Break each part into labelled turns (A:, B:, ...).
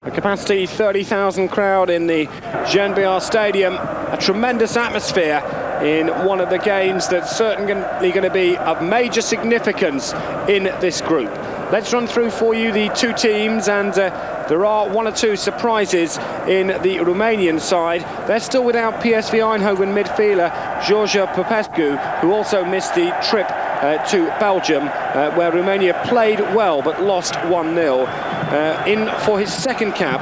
A: The capacity 30,000 crowd in the Jean-Béar Stadium, a tremendous atmosphere in one of the games that's certainly going to be of major significance in this group. Let's run through for you the two teams, and there are one or two surprises in the Romanian side. They're still without PSV Eindhoven midfielder George Popescu, who also missed the trip to Belgium, where Romania played well but lost 1-0. In for his second cap,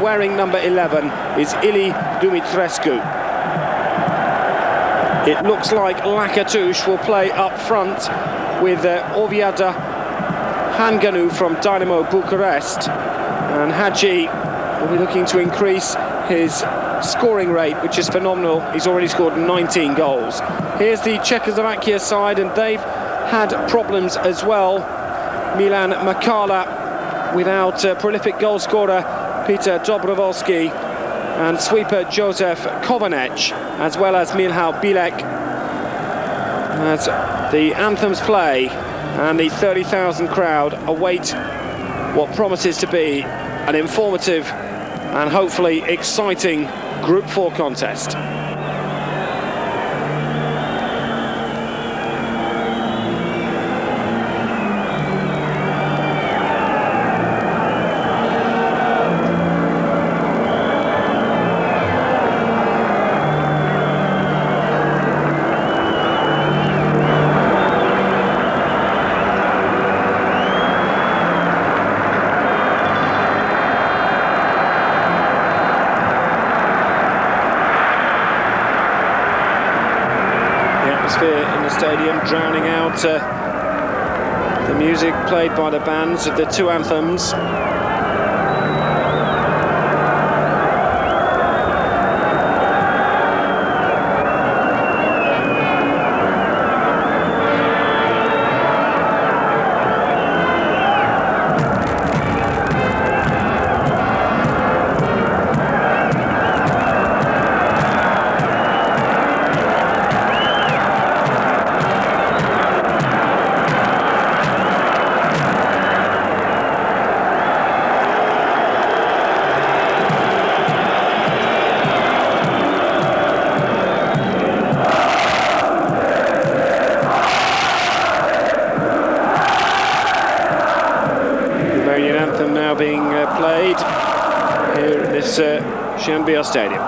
A: wearing number 11, is Ili Dumitrescu. It looks like Lakatush will play up front with Oviada Hanganu from Dynamo Bucharest, and Hadji will be looking to increase his scoring rate, which is phenomenal. He's already scored 19 goals. Here's the Czechoslovakia side, and they've had problems as well. Milan Makala without prolific goal scorer Peter Dobrovolsky and sweeper Josef Kovanec, as well as Milhal Bilek. As the anthems play and the 30,000 crowd await what promises to be an informative and hopefully exciting Group 4 contest. In the stadium, drowning out the music played by the bands of the two anthems. Anthem now being played here in this Jean-Béar Stadium.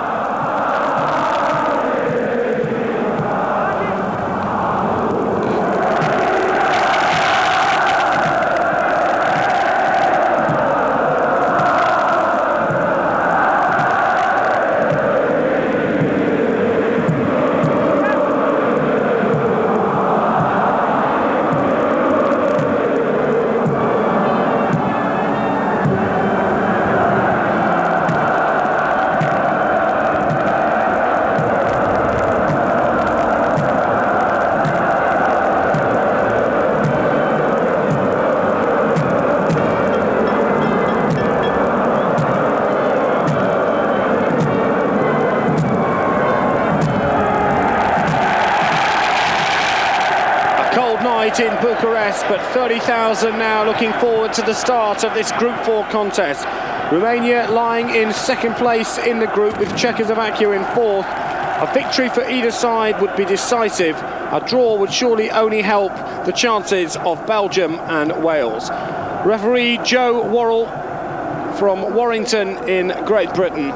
A: Night in Bucharest, but 30,000 now looking forward to the start of this Group 4 contest. Romania lying in second place in the group, with Czechoslovakia in fourth. A victory for either side would be decisive. A draw would surely only help the chances of Belgium and Wales. Referee Joe Worrell from Warrington in Great Britain.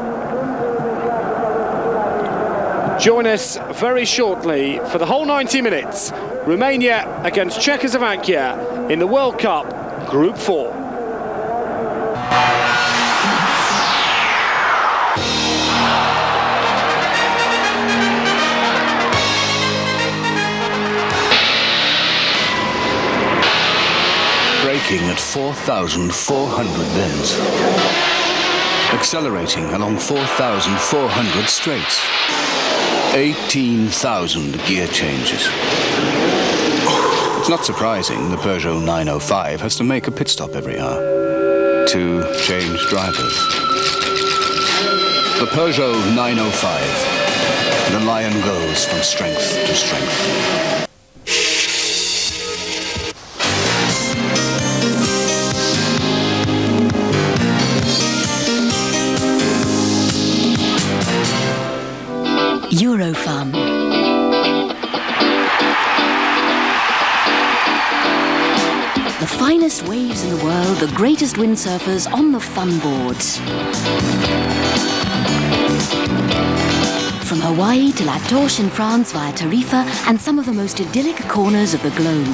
A: Join us very shortly for the whole 90 minutes. Romania against Czechoslovakia in the World Cup Group 4.
B: Braking at 4,400 bends. Accelerating along 4,400 straights. 18,000 gear changes. It's not surprising the Peugeot 905 has to make a pit stop every hour to change drivers. The Peugeot 905. The lion goes from strength to strength.
C: Eurofun. The finest waves in the world, the greatest windsurfers on the fun boards. From Hawaii to La Torche in France via Tarifa and some of the most idyllic corners of the globe.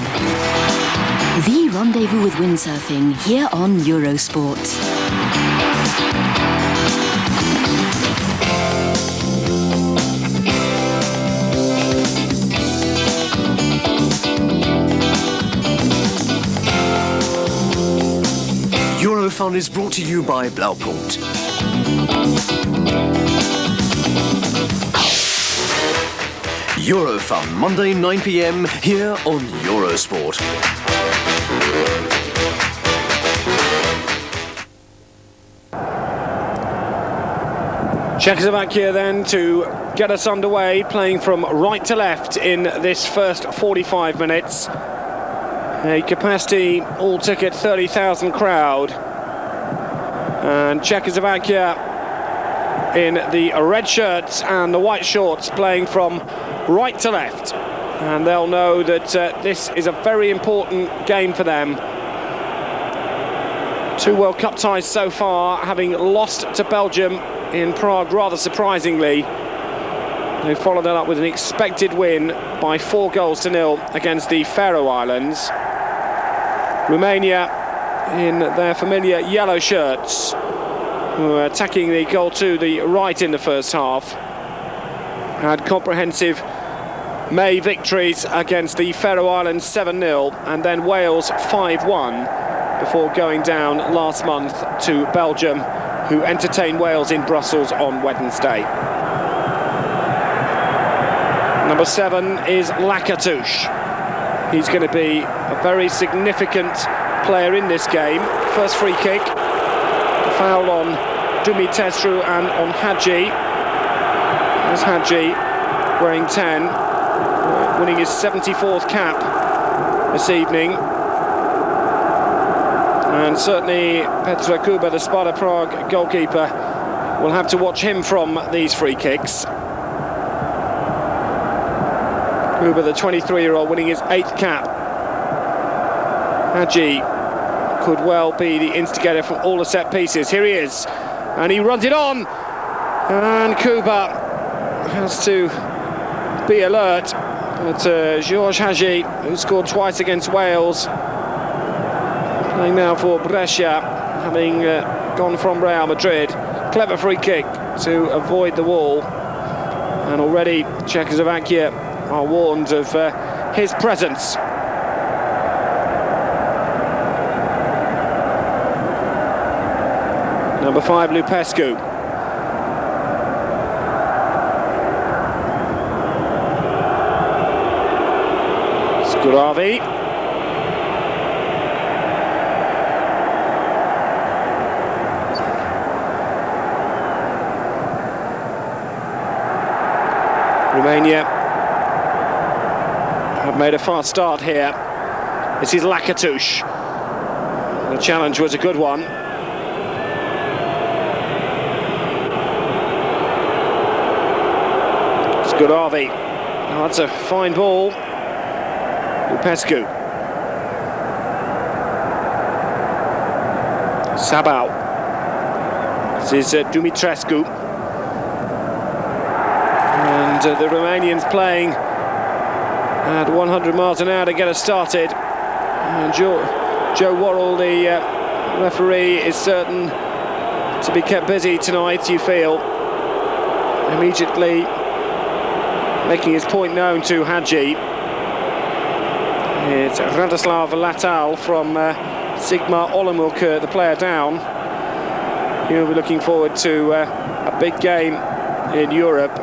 C: The rendezvous with windsurfing here on Eurosport.
D: Eurofun is brought to you by Blaupunkt. Eurofun, Monday 9 p.m. here on Eurosport.
A: Czechoslovakia then to get us underway, playing from right to left in this first 45 minutes. A capacity all ticket 30,000 crowd, and Czechoslovakia in the red shirts and the white shorts playing from right to left, and they'll know that this is a very important game for them. 2 World Cup ties so far, having lost to Belgium in Prague rather surprisingly. They followed that up with an expected win by 4-0 against the Faroe Islands. Romania in their familiar yellow shirts, who were attacking the goal to the right in the first half, had comprehensive May victories against the Faroe Islands 7-0 and then Wales 5-1 before going down last month to Belgium, who entertained Wales in Brussels on Wednesday. Number 7 is Lakatouche. He's going to be a very significant player in this game. First free kick, a foul on Dumitrescu and on Hadji. There's Hadji wearing 10, winning his 74th cap this evening. And certainly Petr Kuba, the Sparta Prague goalkeeper, will have to watch him from these free kicks. Kuba, the 23-year-old, winning his 8th cap. Hadji could well be the instigator from all the set pieces. Here he is, and he runs it on, and Kuba has to be alert. But Georges Hadji, who scored twice against Wales, playing now for Brescia, having gone from Real Madrid. Clever free kick to avoid the wall, and already Czechoslovakia are warned of his presence. Number 5, Lupescu. Skuravi. Romania have made a fast start here. This is Lakatouche. The challenge was a good one. Skuravi. Oh, that's a fine ball. Lupescu. Sabau. This is Dumitrescu. And the Romanians playing at 100 miles an hour to get us started. And Joe Worrell, the referee, is certain to be kept busy tonight, you feel. Immediately making his point known to Hadji. It's Radoslav Latal from Sigma Olomouc, the player down. He'll be looking forward to a big game in Europe.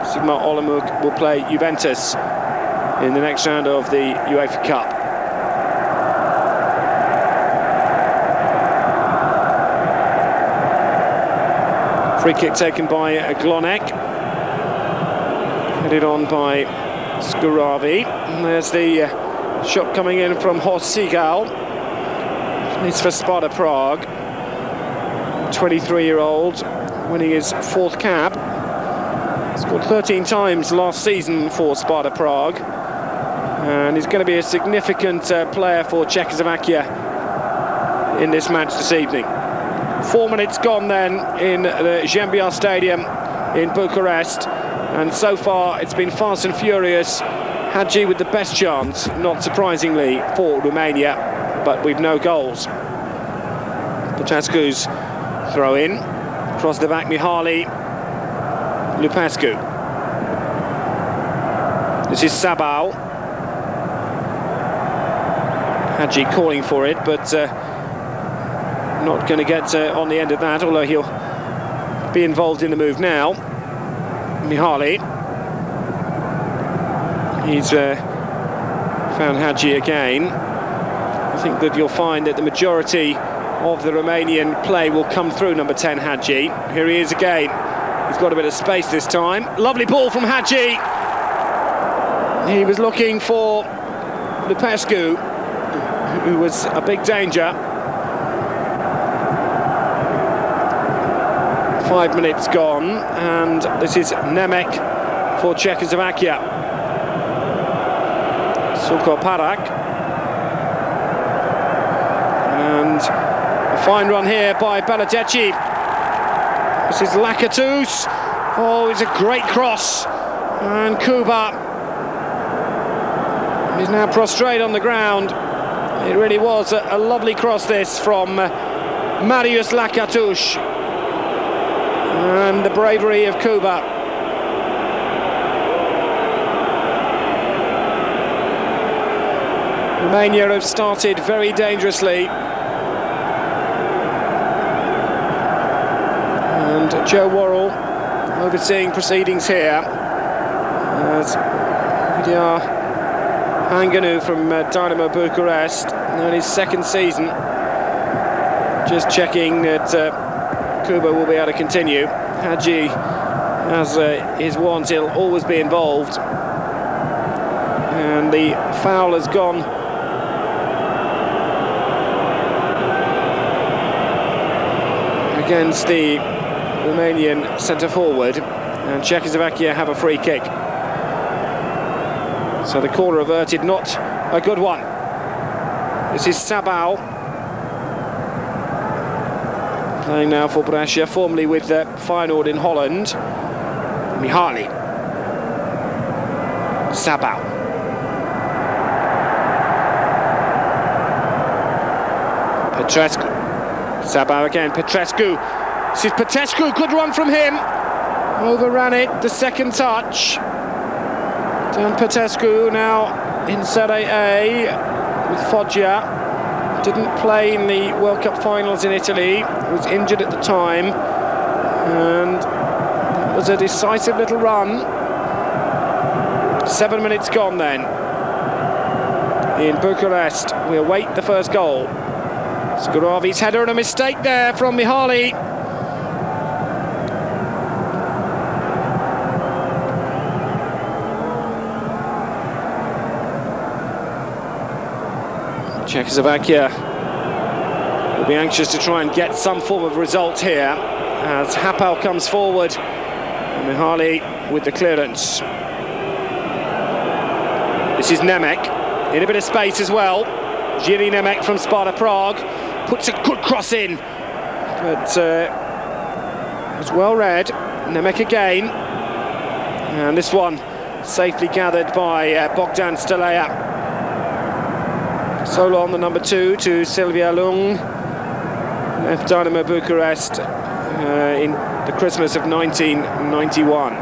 A: Sigma Olomouc will play Juventus in the next round of the UEFA Cup. Free kick taken by Glonek. Headed on by Skuravi. And there's the shot coming in from Horst Siegel. It's for Sparta Prague. 23-year-old, winning his 4th cap. Scored 13 times last season for Sparta Prague, and he's going to be a significant player for Czechoslovakia in this match this evening. 4 minutes gone then in the Zembia Stadium in Bucharest, and so far it's been fast and furious. Hagi with the best chance, not surprisingly, for Romania, but with no goals. Petrescu's throw in, across the back, Mihaly, Lupescu. This is Sabau. Hagi calling for it, but not going to get on the end of that, although he'll be involved in the move now. Mihaly. He's found Hagi again. I think that you'll find that the majority of the Romanian play will come through number 10, Hagi. Here he is again. He's got a bit of space this time. Lovely ball from Hagi. He was looking for Lupescu, who was a big danger. 5 minutes gone, and this is Nemec for Czechoslovakia. Suko Parak. And a fine run here by Beladeci. This is Lakatos. Oh, it's a great cross. And Kuba is now prostrate on the ground. It really was a lovely cross, this, from Marius Lakatos. And the bravery of Kuba. Romania have started very dangerously. And Joe Worrell overseeing proceedings here. As Vidar Hanganu from Dynamo Bucharest, in his second season. Just checking that Kuba will be able to continue. Hagi, as his wont, he'll always be involved. And the foul has gone against the Romanian centre-forward, and Czechoslovakia have a free kick. So the corner averted, not a good one. This is Sabau, playing now for Brescia, formerly with Feyenoord in Holland. Mihaly. Sabau. Petrescu. Sabau again, Petrescu. This is Petrescu, good run from him. Overran it, the second touch. Dan Petrescu now in Serie A with Foggia. Didn't play in the World Cup finals in Italy, was injured at the time. And it was a decisive little run. 7 minutes gone then. In Bucharest, we await the first goal. Skuravi's header and a mistake there from Mihaly. Czechoslovakia will be anxious to try and get some form of result here as Hapal comes forward. And Mihaly with the clearance. This is Nemec in a bit of space as well. Jiří Nemec from Sparta Prague puts a good cross in, but it was well read. Nemec again, and this one safely gathered by Bogdan Stelea. Solo on the number 2 to Silvia Lung, left Dynamo Bucharest in the Christmas of 1991.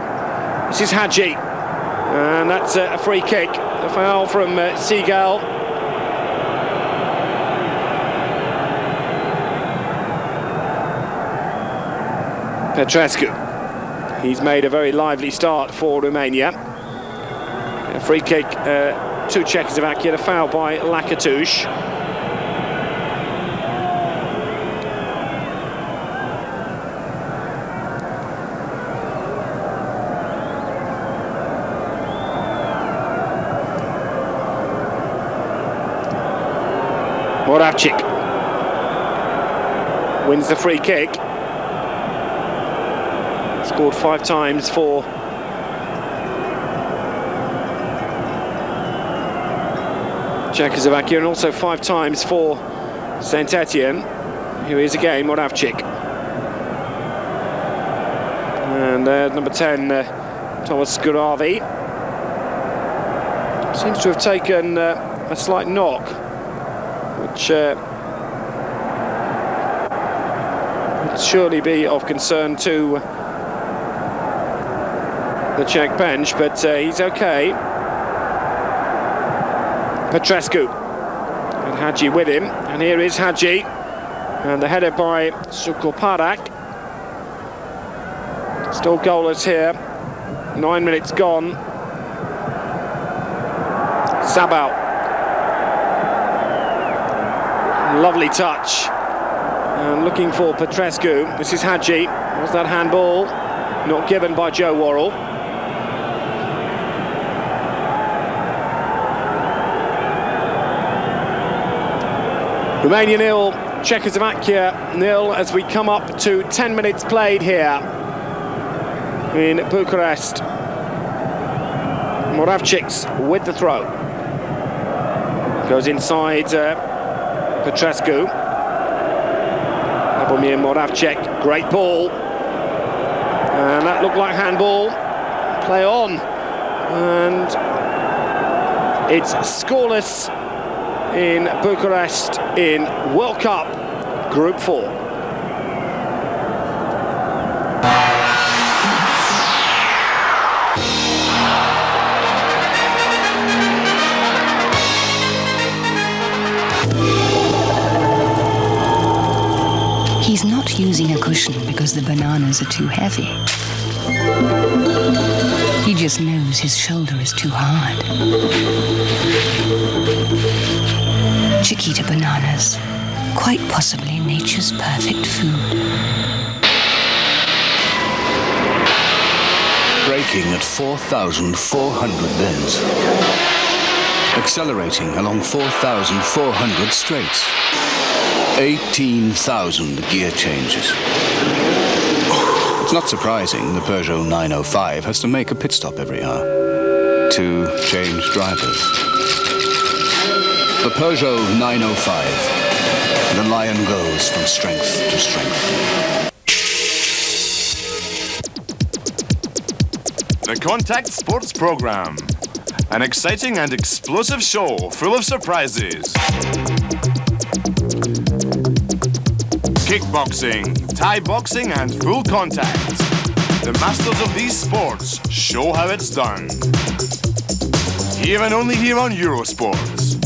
A: This is Hagi, and that's a free kick. A foul from Seagal. Petrescu. He's made a very lively start for Romania. A free kick to Czechoslovakia, a foul by Lakatos. Moravcik wins the free kick. Scored 5 times for Czechoslovakia, and also 5 times for Saint Etienne. Here is again Moravcik. And number 10, Thomas Skuravi. Seems to have taken a slight knock, which would surely be of concern to the Czech bench, but he's okay. Petrescu and Hadji with him, and here is Hadji, and the header by Sukoparak. Still goalless here, 9 minutes gone. Sabal, lovely touch, and looking for Petrescu. This is Hadji. Was that handball? Not given by Joe Worrell. Romania 0, Czechoslovakia 0, as we come up to 10 minutes played here in Bucharest. Moravcik's with the throw. Goes inside Petrescu. Abomir Moravcik, great ball. And that looked like handball. Play on. And it's scoreless in Bucharest in World Cup Group 4.
C: He's not using a cushion because the bananas are too heavy. He just knows his shoulder is too hard. Chiquita bananas, quite possibly nature's perfect food.
B: Braking at 4,400 bends. Accelerating along 4,400 straights. 18,000 gear changes. It's not surprising the Peugeot 905 has to make a pit stop every hour to change drivers. The Peugeot 905. The lion goes from strength to strength.
E: The Contact Sports Program. An exciting and explosive show full of surprises. Kickboxing, Thai boxing and full contact. The masters of these sports show how it's done. Here and only here on Eurosports.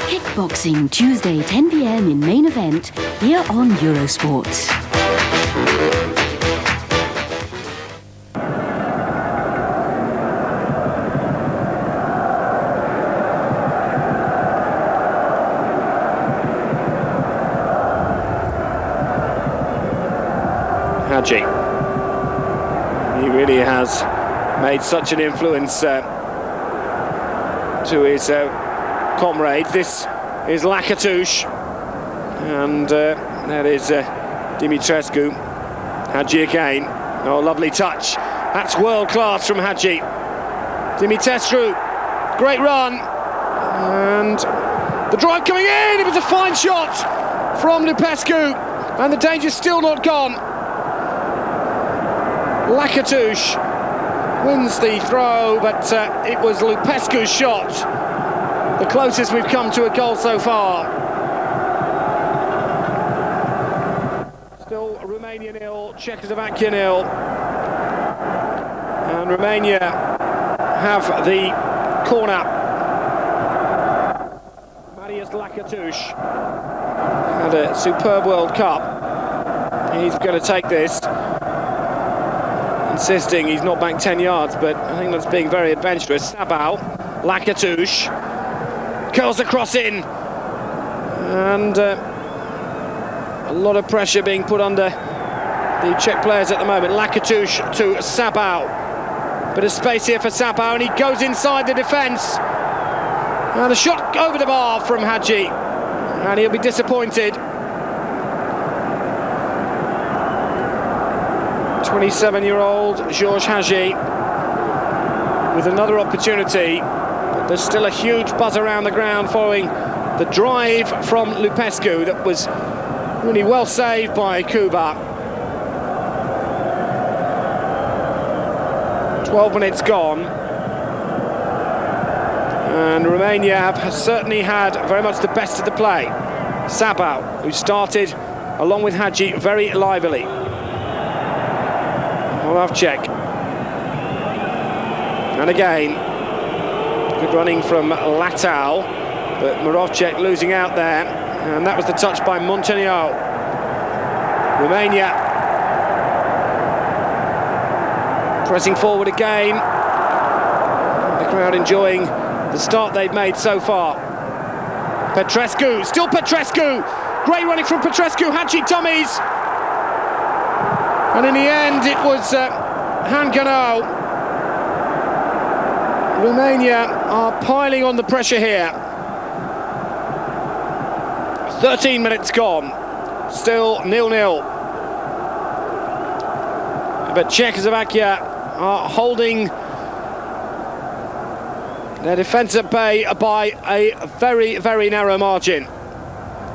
C: Kickboxing, Tuesday 10 p.m. in main event, here on Eurosports.
A: Hadji. He really has made such an influence to his comrades. This is Lakatouche, and that is Dimitrescu. Hadji again. Oh, lovely touch. That's world class from Hadji. Dimitrescu, great run, and the drive coming in. It was a fine shot from Lupescu, and the danger's still not gone. Lakatouche wins the throw, but it was Lupescu's shot, the closest we've come to a goal so far. Still Romania 0, Czechoslovakia 0, and Romania have the corner. Marius Lakatouche had a superb World Cup. He's going to take this. Insisting he's not back 10 yards, but I think that's being very adventurous. Sabal, Lakatouche, curls the cross in, and a lot of pressure being put under the Czech players at the moment. Lakatouche to Sabal, bit of space here for Sabal, and he goes inside the defence, and a shot over the bar from Hadji, and he'll be disappointed. 27-year-old Georges Hadji with another opportunity. But there's still a huge buzz around the ground following the drive from Lupescu that was really well saved by Kuba. 12 minutes gone. And Romania have certainly had very much the best of the play. Sabau, who started along with Hadji very lively. Moravcik. And again, good running from Latau, but Moravcik losing out there. And that was the touch by Montenegro. Romania pressing forward again. The crowd enjoying the start they've made so far. Petrescu, still Petrescu. Great running from Petrescu, Hadji dummies. And in the end, it was Hangano. Romania are piling on the pressure here. 13 minutes gone, still 0-0. But Czechoslovakia are holding their defence at bay by a very, very narrow margin.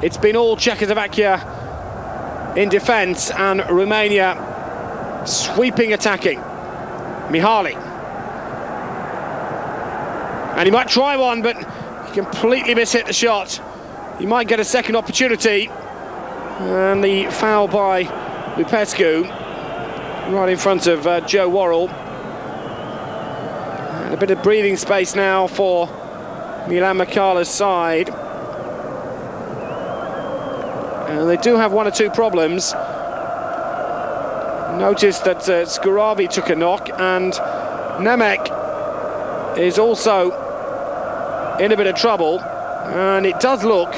A: It's been all Czechoslovakia in defence and Romania sweeping attacking. Mihaly. And he might try one, but he completely mishit the shot. He might get a second opportunity. And the foul by Lupescu, right in front of Joe Worrell. And a bit of breathing space now for Milan Makala's side. And they do have one or two problems. Notice that Skuravi took a knock, and Nemec is also in a bit of trouble. And it does look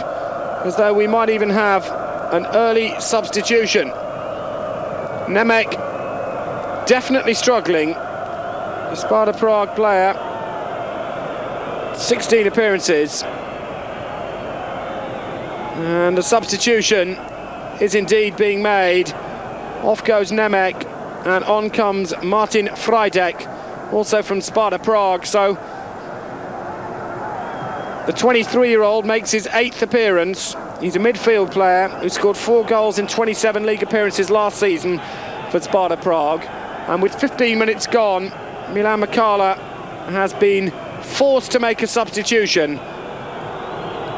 A: as though we might even have an early substitution. Nemec definitely struggling. The Sparta Prague player, 16 appearances. And the substitution is indeed being made. Off goes Nemec, and on comes Martin Freidek, also from Sparta Prague. So the 23-year-old makes his 8th appearance. He's a midfield player who scored 4 goals in 27 league appearances last season for Sparta Prague. And with 15 minutes gone, Milan Makala has been forced to make a substitution.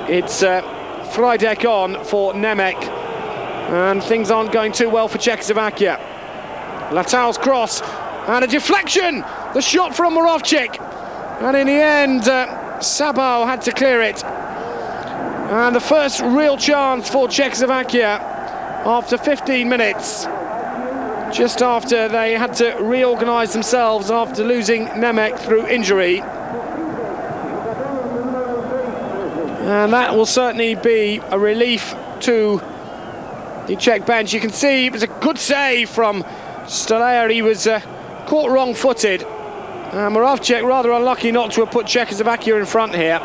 A: It's Freidek on for Nemec, and things aren't going too well for Czechoslovakia. Latau's cross, and a deflection! The shot from Moravcik, and in the end, Sabau had to clear it. And the first real chance for Czechoslovakia after 15 minutes, just after they had to reorganise themselves after losing Nemec through injury. And that will certainly be a relief to the Czech bench. You can see it was a good save from Stolayer. He was caught wrong-footed. Moravcik rather unlucky not to have put Czechoslovakia in front here.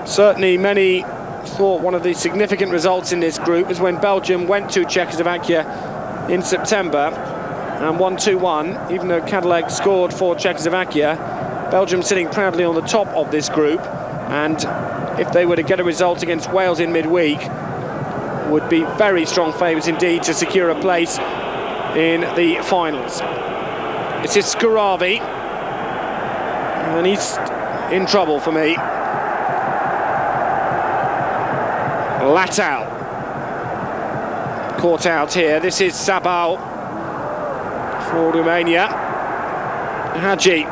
A: Certainly many thought one of the significant results in this group was when Belgium went to Czechoslovakia in September and won 2-1, even though Cadillac scored for Czechoslovakia. Belgium sitting proudly on the top of this group, and if they were to get a result against Wales in midweek, would be very strong favourites indeed to secure a place in the finals. This is Skuravi, and he's in trouble for me. Latau caught out here. This is Sabau for Romania. Hadji.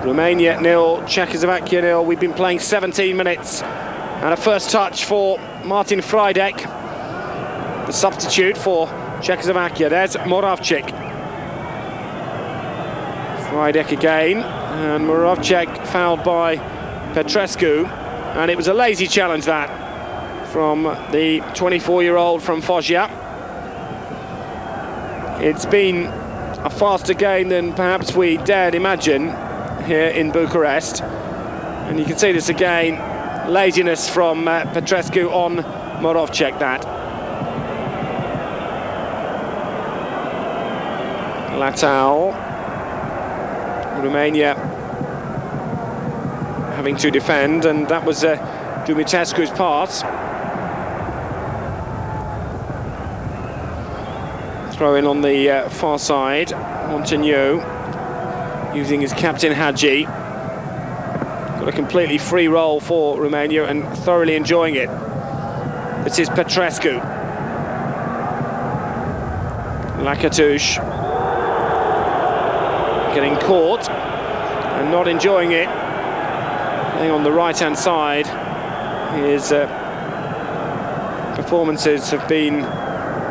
A: Romania 0, Czechoslovakia 0. We've been playing 17 minutes, and a first touch for Martin Freidek, the substitute for Czechoslovakia. There's Moravcik. Freidek again, and Moravcik fouled by Petrescu, and it was a lazy challenge that from the 24-year-old from Foggia. It's been a faster game than perhaps we dared imagine. here in Bucharest. And you can see this again, laziness from Petrescu on Moravcek. That Latal, Romania having to defend, and that was Dumitrescu's pass. Throw in on the far side. Montagnier using his captain Hadji. Got a completely free role for Romania and thoroughly enjoying it. This is Petrescu. Lakatouche getting caught and not enjoying it. Playing on the right-hand side. His performances have been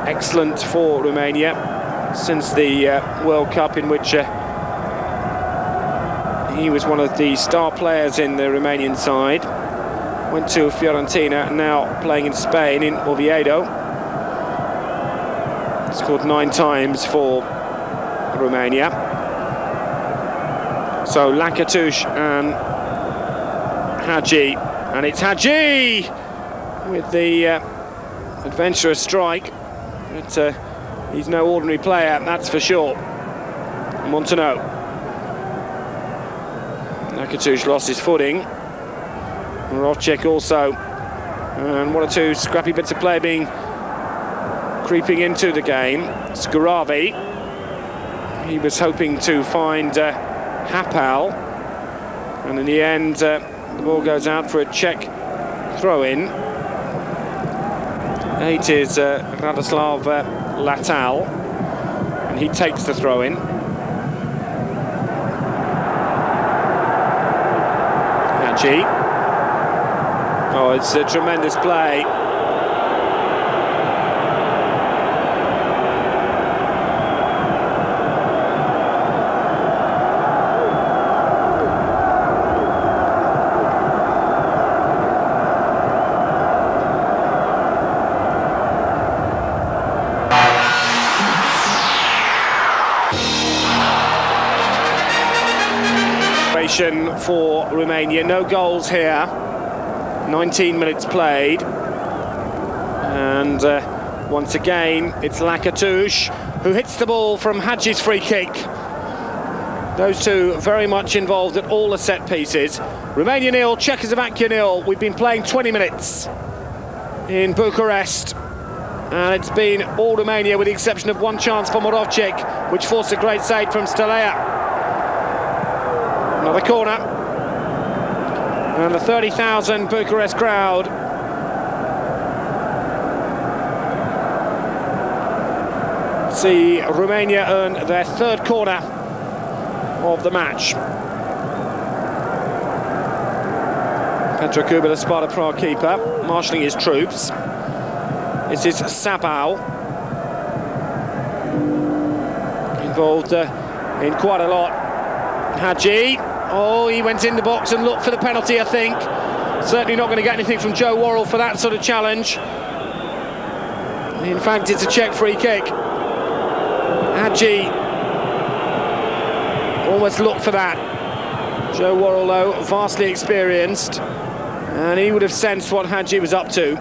A: excellent for Romania since the World Cup, in which he was one of the star players in the Romanian side. Went to Fiorentina, now playing in Spain in Oviedo. Scored 9 times for Romania. So Lakatouche and Hadji, and it's Hadji with the adventurous strike. But he's no ordinary player, that's for sure. Montenot. Lakatouche lost his footing. Moravcek also. And 1 or 2 scrappy bits of play creeping into the game. Skuravi. He was hoping to find Hapal. And in the end, the ball goes out for a Czech throw-in. 8 is Radoslav Latal, and he takes the throw-in. Hadji. Oh, it's a tremendous play. For Romania, no goals here. 19 minutes played, and once again it's Lakatouche who hits the ball from Hadji's free kick. Those two very much involved at all the set pieces. Romania 0, Czechoslovakia 0. We've been playing 20 minutes in Bucharest, and it's been all Romania with the exception of 1 chance for Moravcek, which forced a great save from Stelea. Another corner, and the 30,000 Bucharest crowd see Romania earn their 3rd corner of the match. Petr Kuba, the Sparta Prague keeper, marshalling his troops. This is Sabau, involved in quite a lot. Hadji. Oh, he went in the box and looked for the penalty, I think. Certainly not going to get anything from Joe Worrell for that sort of challenge. In fact, it's a Czech free kick. Hadji almost looked for that. Joe Worrell, though, vastly experienced, and he would have sensed what Hadji was up to.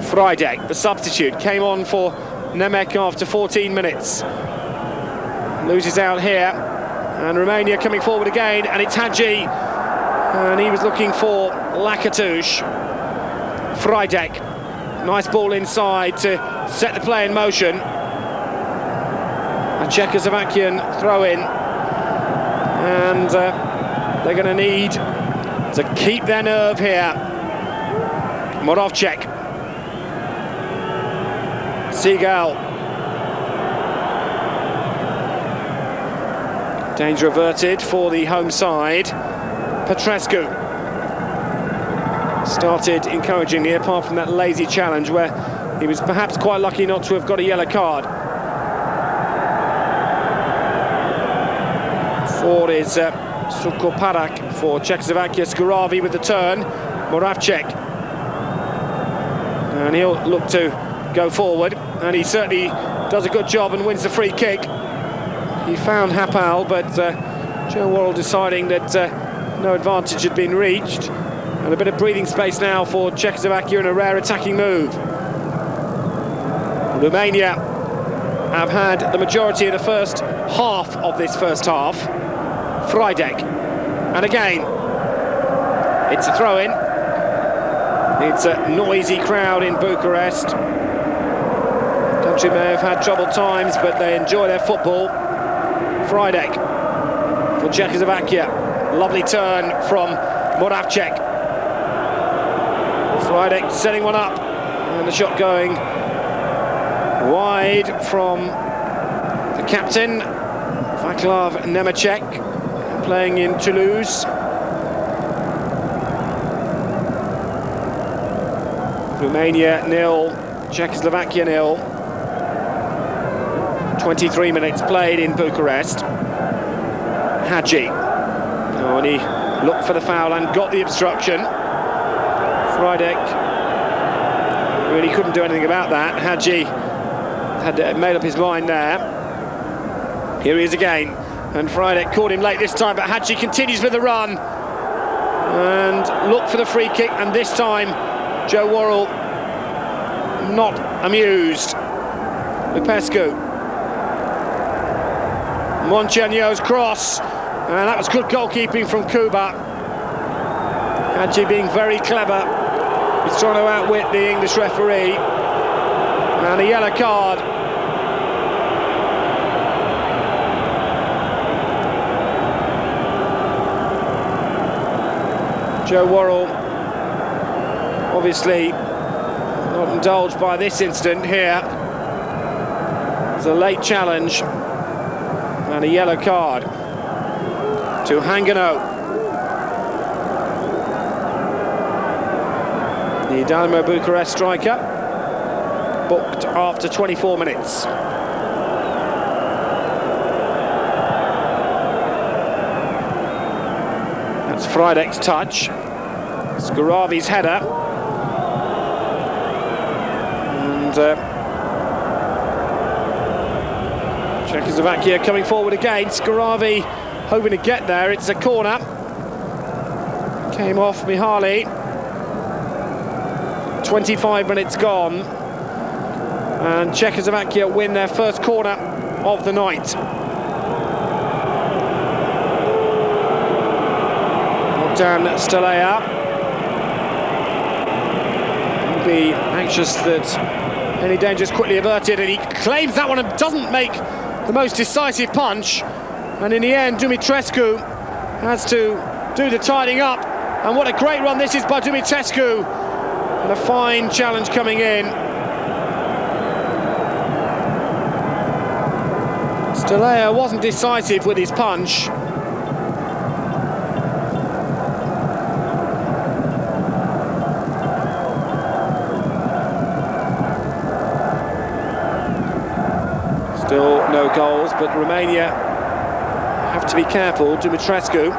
A: Frydek, the substitute, came on for Nemec after 14 minutes. Loses out here, and Romania coming forward again, and it's Hadji, and he was looking for Lakatouche. Frydek, nice ball inside to set the play in motion. A Czechoslovakian throw-in, and they're going to need to keep their nerve here. Moravcek. Seagal. Danger averted for the home side. Petrescu started encouragingly, apart from that lazy challenge where he was perhaps quite lucky not to have got a yellow card. Forward is Sukoparak for Czechoslovakia. Skuravi with the turn. Moravcek. And he'll look to go forward, and he certainly does a good job and wins the free kick. He found Hapal, but Joe Worrell deciding that no advantage had been reached. And a bit of breathing space now for Czechoslovakia in a rare attacking move. Romania have had the majority of the first half of this first half. Freidek. And again, it's a throw-in. It's a noisy crowd in Bucharest. Country may have had troubled times, but they enjoy their football. Freidek for Czechoslovakia. Lovely turn from Moravcek. Freidek setting one up, and the shot going wide from the captain, Vaclav Nemecek, playing in Toulouse. Romania 0, Czechoslovakia 0. 23 minutes played in Bucharest. Hadji. Oh, and he looked for the foul and got the obstruction. Freidek really couldn't do anything about that. Hadji had made up his mind there. Here he is again. And Freidek caught him late this time, but Hadji continues with the run. And looked for the free kick, and this time Joe Worrell not amused. Lupescu. Montagno's cross, and that was good goalkeeping from Kuba. Hadji being very clever. He's trying to outwit the English referee. And a yellow card. Joe Worrell obviously not indulged by this incident here. It's a late challenge and a yellow card to Hangano. The Dynamo Bucharest striker booked after 24 minutes. That's Freidek's touch. Skuravi's header. And Czechoslovakia coming forward again. Skuravi hoping to get there. It's a corner. Came off Mihaly. 25 minutes gone. And Czechoslovakia win their first corner of the night. Bogdan Stelea will be anxious that any danger is quickly averted, and he claims that one and doesn't make the most decisive punch. And in the end, Dumitrescu has to do the tidying up. And what a great run this is by Dumitrescu. And a fine challenge coming in. Stelea wasn't decisive with his punch. Still no goals, but Romania have to be careful. Dumitrescu.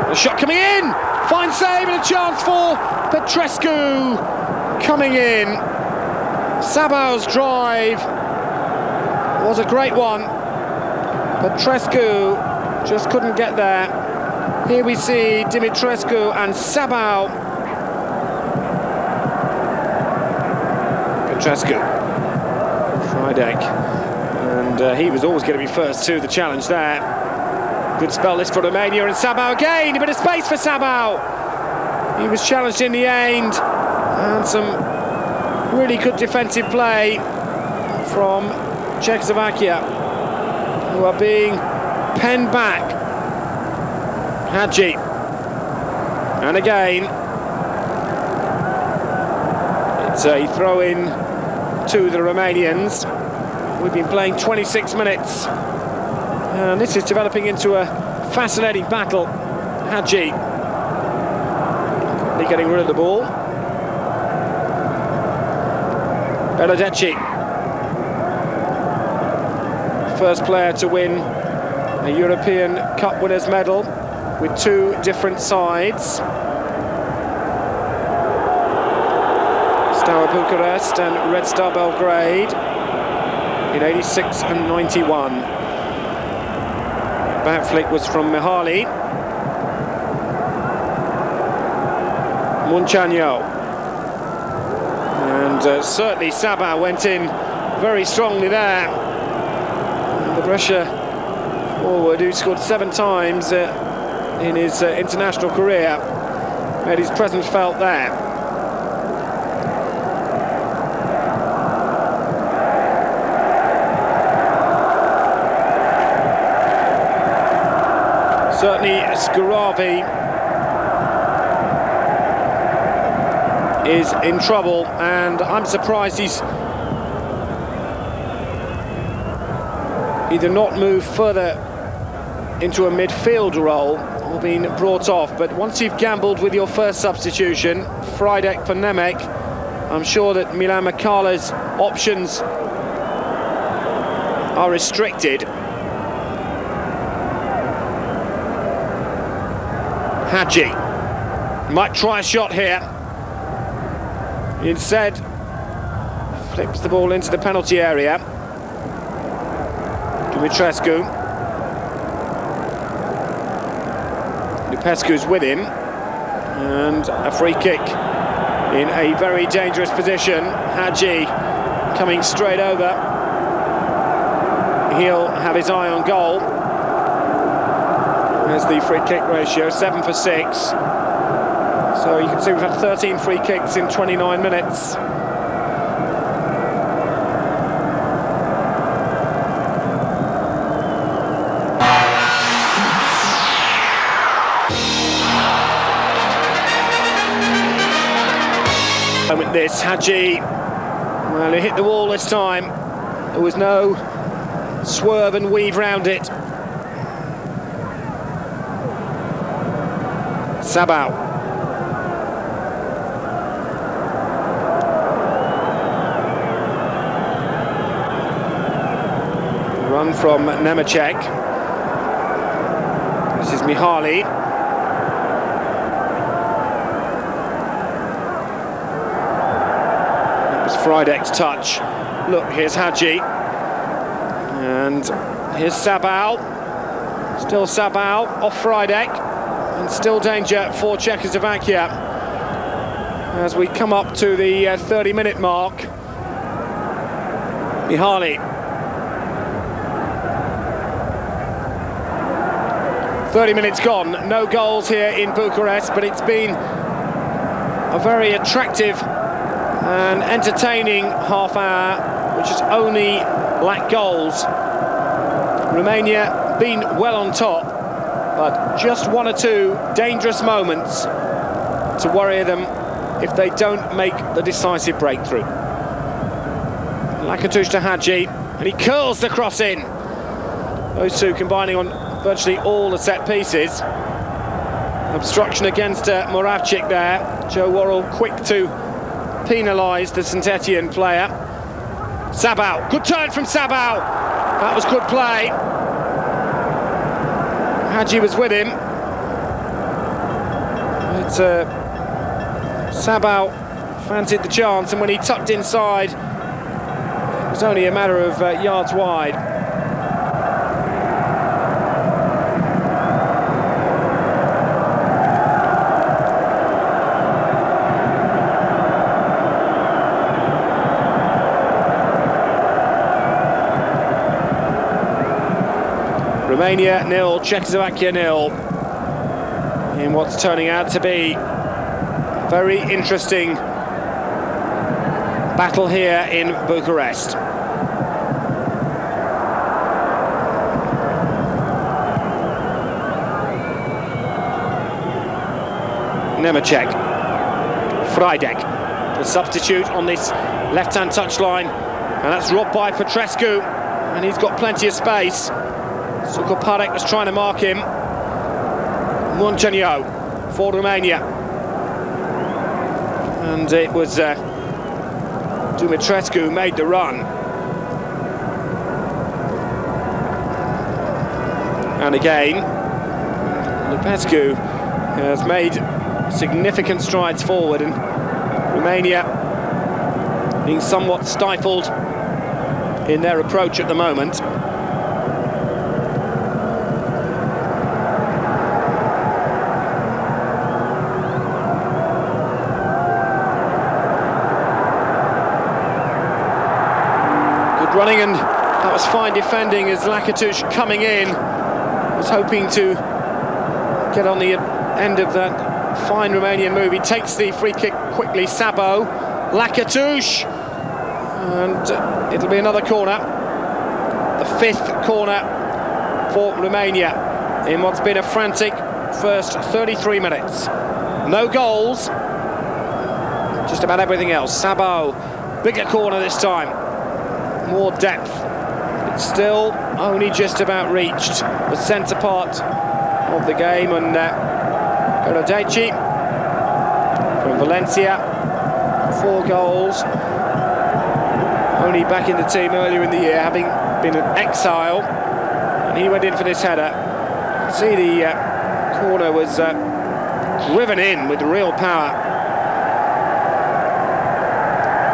A: A shot coming in! Fine save and a chance for Petrescu coming in. Sabao's drive was a great one. Petrescu just couldn't get there. Here we see Dumitrescu and Sabao. Petrescu. Freidek. And he was always going to be first to the challenge there. Good spell this for Romania, and Sabao again, a bit of space for Sabao. He was challenged in the end, and some really good defensive play from Czechoslovakia, who are being penned back. Hadji. And again, it's a throw-in to the Romanians. We've been playing 26 minutes. And this is developing into a fascinating battle. Hadji getting rid of the ball. Belodetti, first player to win a European Cup winners' medal with two different sides. Steaua Bucharest and Red Star Belgrade. in 86 and 91. Back flick was from Mihaly. Muncanio. And certainly Sabah went in very strongly there. And the Brescia forward, who scored 7 times in his international career, made his presence felt there. Certainly Scaravi is in trouble, and I'm surprised he's either not moved further into a midfield role or been brought off. But once you've gambled with your first substitution, Frydek for Nemec, I'm sure that Milan Makala's options are restricted. Hadji might try a shot here. Instead, flips the ball into the penalty area. Dumitrescu. Lupescu's with him. And a free kick in a very dangerous position. Hadji coming straight over. He'll have his eye on goal. There's the free kick ratio, 7 for 6. So you can see we've had 13 free kicks in 29 minutes. Moment this, Hadji, well, he hit the wall this time. There was no swerve and weave round it. Sabah. Run from Nemecek. This is Mihaly. That was Frydek's touch. Look, here's Hadji. And here's Sabah. Still Sabah off Frydek. And still danger for Czechoslovakia as we come up to the 30-minute mark. Mihaly. 30 minutes gone, no goals here in Bucharest, but it's been a very attractive and entertaining half hour, which has only lacked goals. Romania been well on top, but just 1 or 2 dangerous moments to worry them if they don't make the decisive breakthrough. Lakatush to Hadji, and he curls the cross in. Those two combining on virtually all the set pieces. Obstruction against Moravcik there. Joe Worrell quick to penalise the Saint-Etienne player. Sabah, good turn from Sabah. That was good play. Hadji was with him. But Sabah fancied the chance, and when he tucked inside, it was only a matter of yards wide. Romania 0, Czechoslovakia 0, in what's turning out to be a very interesting battle here in Bucharest. Nemecek, Frydek, the substitute on this left-hand touchline, and that's robbed by Petrescu, and he's got plenty of space. Sukoparek was trying to mark him. Muncanio for Romania. And it was Dumitrescu who made the run. And again, Lupescu has made significant strides forward, and Romania being somewhat stifled in their approach at the moment. Good running, and that was fine defending as Lakatush coming in was hoping to get on the end of that fine Romanian move. He takes the free kick quickly. Sabo, Lakatush, and it'll be another corner, the 5th corner for Romania in what's been a frantic first 33 minutes. No goals, just about everything else. Sabo, bigger corner this time, more depth. It's still only just about reached the centre part of the game, and Gorodeci from Valencia, 4 goals, only back in the team earlier in the year, having been an exile, and he went in for this header. See, the corner was driven in with real power.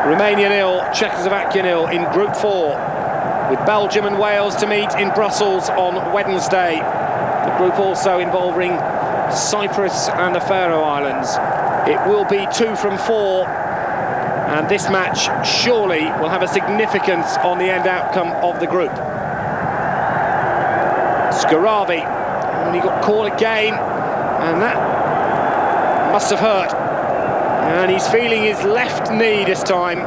A: Romania 0, Czechoslovakia 0 in Group 4, with Belgium and Wales to meet in Brussels on Wednesday. The group also involving Cyprus and the Faroe Islands. It will be 2 from 4, and this match surely will have a significance on the end outcome of the group. Skaravi, and he got caught again, and that must have hurt. And he's feeling his left knee this time.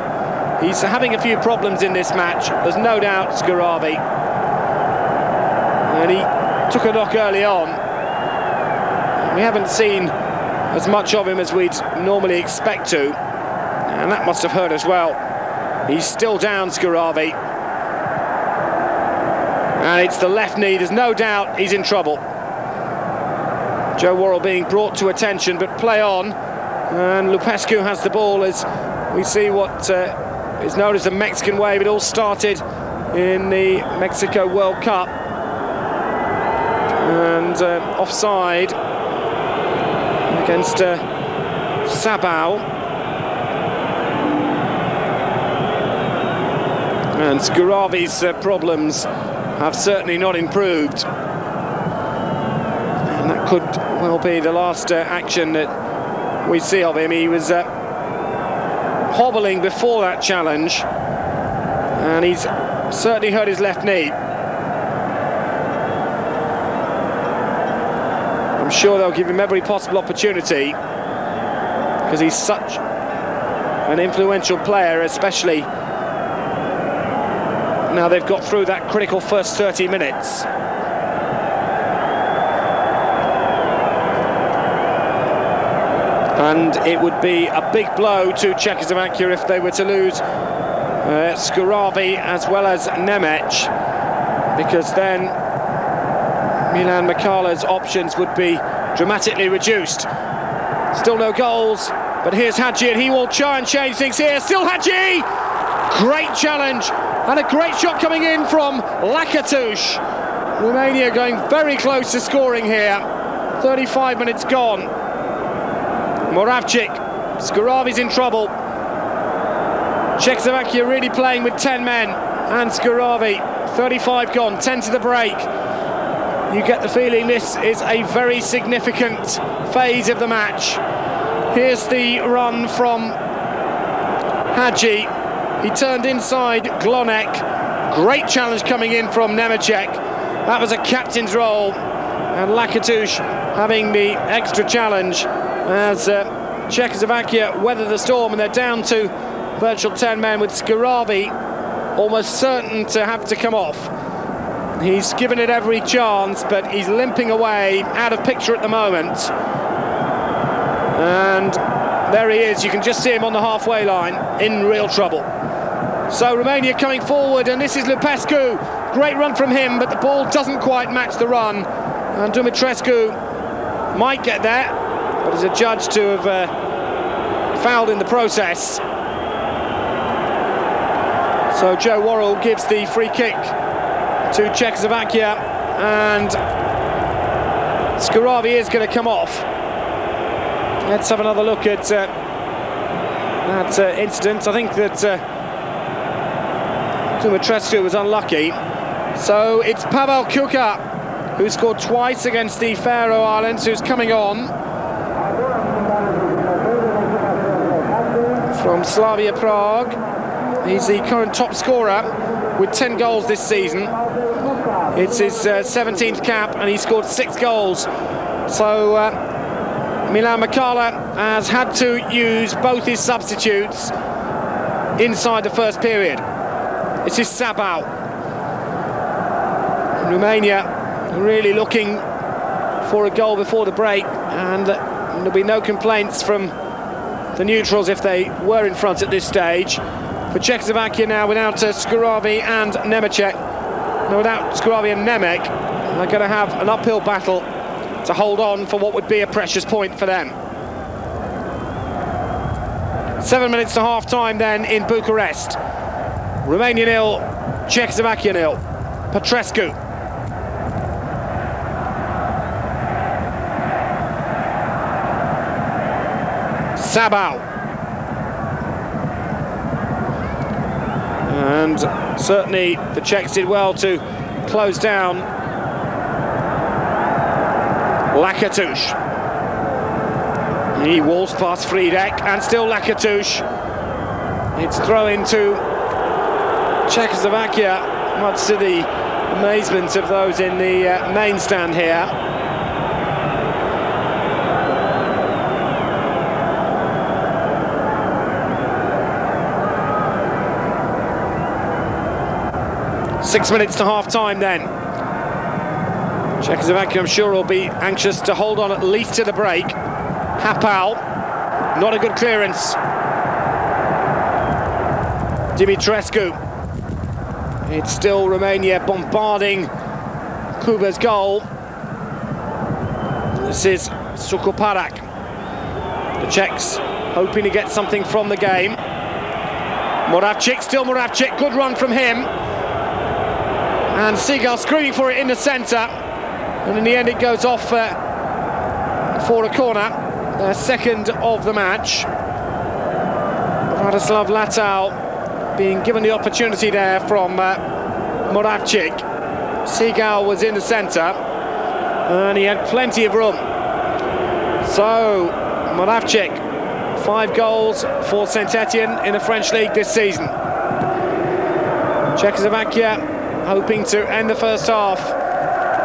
A: He's having a few problems in this match, there's no doubt, Skaravi. And he took a knock early on. We haven't seen as much of him as we'd normally expect to, and that must have hurt as well. He's still down, Skaravi. And it's the left knee, there's no doubt he's in trouble. Joe Worrell being brought to attention, but play on. And Lupescu has the ball as we see what is known as the Mexican wave. It all started in the Mexico World Cup. And offside against Sabao. And Skaravi's problems have certainly not improved. And that could well be the last action that we see of him. He was hobbling before that challenge, and he's certainly hurt his left knee. I'm sure they'll give him every possible opportunity because he's such an influential player, especially now they've got through that critical first 30 minutes. And it would be a big blow to Czechoslovakia if they were to lose Skaravi as well as Nemec, because then Milan Makala's options would be dramatically reduced. Still no goals, but here's Hadji, and he will try and change things here. Still Hadji! Great challenge, and a great shot coming in from Lakatush. Romania going very close to scoring here. 35 minutes gone. Moravcik, Skaravi's in trouble. Czechoslovakia really playing with 10 men, and Skaravi, 35 gone, 10 to the break. You get the feeling this is a very significant phase of the match. Here's the run from Hadji. He turned inside Glonek. Great challenge coming in from Nemecek. That was a captain's role, and Lakatush having the extra challenge as Czechoslovakia weather the storm, and they're down to virtual 10 men with Skaravi almost certain to have to come off. He's given it every chance, but he's limping away, out of picture at the moment. And there he is, you can just see him on the halfway line, in real trouble. So Romania coming forward, and this is Lupescu. Great run from him, but the ball doesn't quite match the run. And Dumitrescu might get there, but is adjudged to have fouled in the process. So Joe Worrell gives the free kick to Czechoslovakia, and Skaravi is going to come off. Let's have another look at that incident. I think that Dumitrescu was unlucky. So it's Pavel Kuka, who scored twice against the Faroe Islands, who's coming on. From Slavia Prague. He's the current top scorer with 10 goals this season. It's his 17th cap and he scored 6 goals. So Milan Makala has had to use both his substitutes inside the first period. This is Sabau. Romania really looking for a goal before the break, and there'll be no complaints from the neutrals if they were in front at this stage. For Czechoslovakia now, without Skuravi and Nemecek, no, without Skuravi and Nemec, they're going to have an uphill battle to hold on for what would be a precious point for them. 7 minutes to half-time then in Bucharest. Romania 0, Czechoslovakia 0. Petrescu. Sabau. And certainly the Czechs did well to close down Lakatush. He waltzed past Friedek and still Lakatush. It's throw into Czechoslovakia, much to the amazement of those in the main stand here. Six minutes to half-time then. Czechoslovakia, I'm sure, will be anxious to hold on at least to the break. Hapal, not a good clearance. Dumitrescu. It's still Romania bombarding Kuba's goal. This is Sukoparak. The Czechs hoping to get something from the game. Moravcik, still Moravcik, good run from him. And Seagal screaming for it in the centre, and in the end it goes off for a corner, their second of the match. Radoslav Latau being given the opportunity there from Moravcik. Seagal was in the centre, and he had plenty of room. So Moravcik, 5 goals for Saint-Etienne in the French league this season. Czechoslovakia hoping to end the first half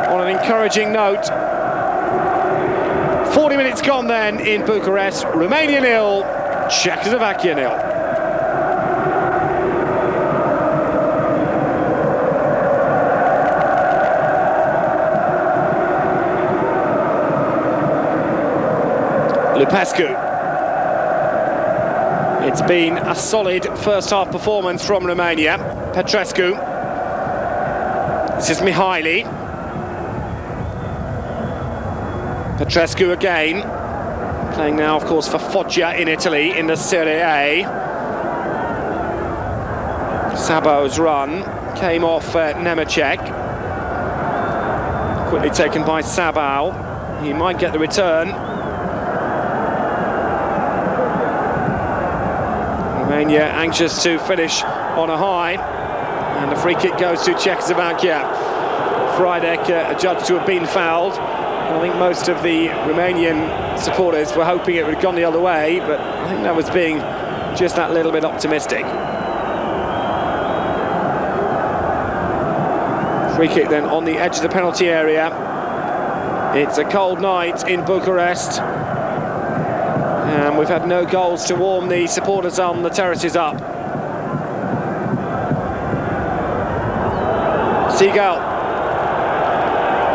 A: on an encouraging note. 40 minutes gone then in Bucharest. Romania 0, Czechoslovakia 0. Lupescu. It's been a solid first half performance from Romania. Petrescu. This is Mihaili. Petrescu again. Playing now, of course, for Foggia in Italy in the Serie A. Sabau's run came off Nemecek. Quickly taken by Sabau. He might get the return. Romania anxious to finish on a high. And the free kick goes to Czechoslovakia. Friedek adjudged to have been fouled. And I think most of the Romanian supporters were hoping it would have gone the other way, but I think that was being just that little bit optimistic. Free kick then on the edge of the penalty area. It's a cold night in Bucharest. And we've had no goals to warm the supporters on the terraces up. Seagal.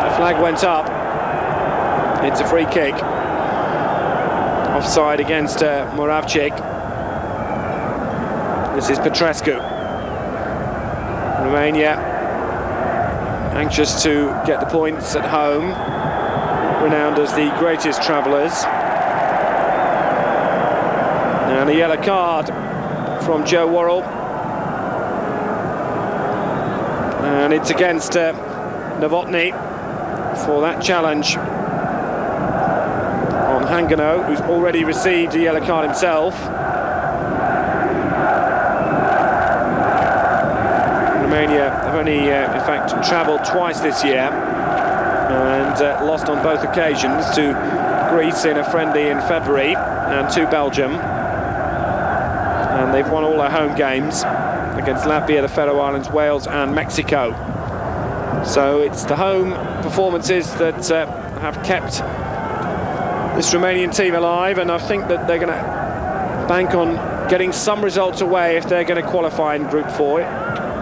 A: The flag went up. It's a free kick. Offside against Moravcik. This is Petrescu. Romania anxious to get the points at home. Renowned as the greatest travellers. And a yellow card from Joe Worrell. And it's against Novotny for that challenge on Hangano, who's already received a yellow card himself. Romania have only, in fact, travelled twice this year and lost on both occasions to Greece in a friendly in February and to Belgium. And they've won all their home games against Latvia, the Faroe Islands, Wales and Mexico. So it's the home performances that have kept this Romanian team alive, and I think that they're going to bank on getting some results away if they're going to qualify in Group 4.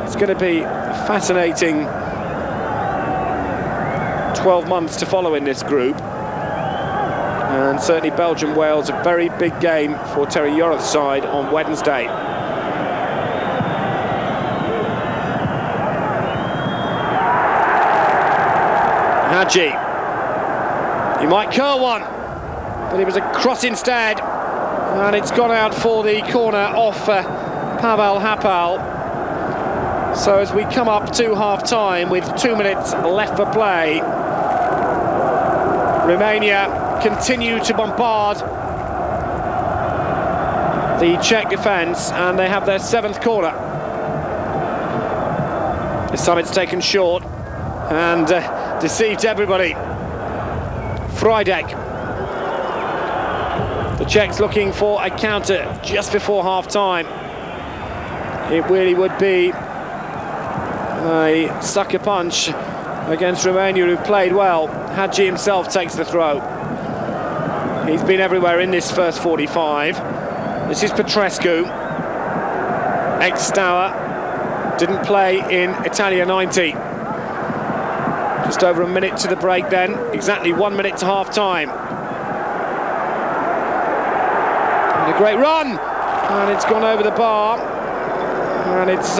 A: It's going to be a fascinating 12 months to follow in this group. And certainly Belgium-Wales, a very big game for Terry Yorath's side on Wednesday. Hadji. He might curl one, but it was a cross instead. And it's gone out for the corner off Pavel Hapal. So as we come up to half-time with 2 minutes left for play, Romania continue to bombard the Czech defence, and they have their 7th corner. This time it's taken short and deceived everybody. Frydek. The Czechs looking for a counter just before half-time. It really would be a sucker punch against Romania, who played well. Hadji himself takes the throw. He's been everywhere in this first 45. This is Petrescu. Ex-Stour. Didn't play in Italia 90. Just over a minute to the break then. Exactly 1 minute to half-time. And a great run, and it's gone over the bar, and it's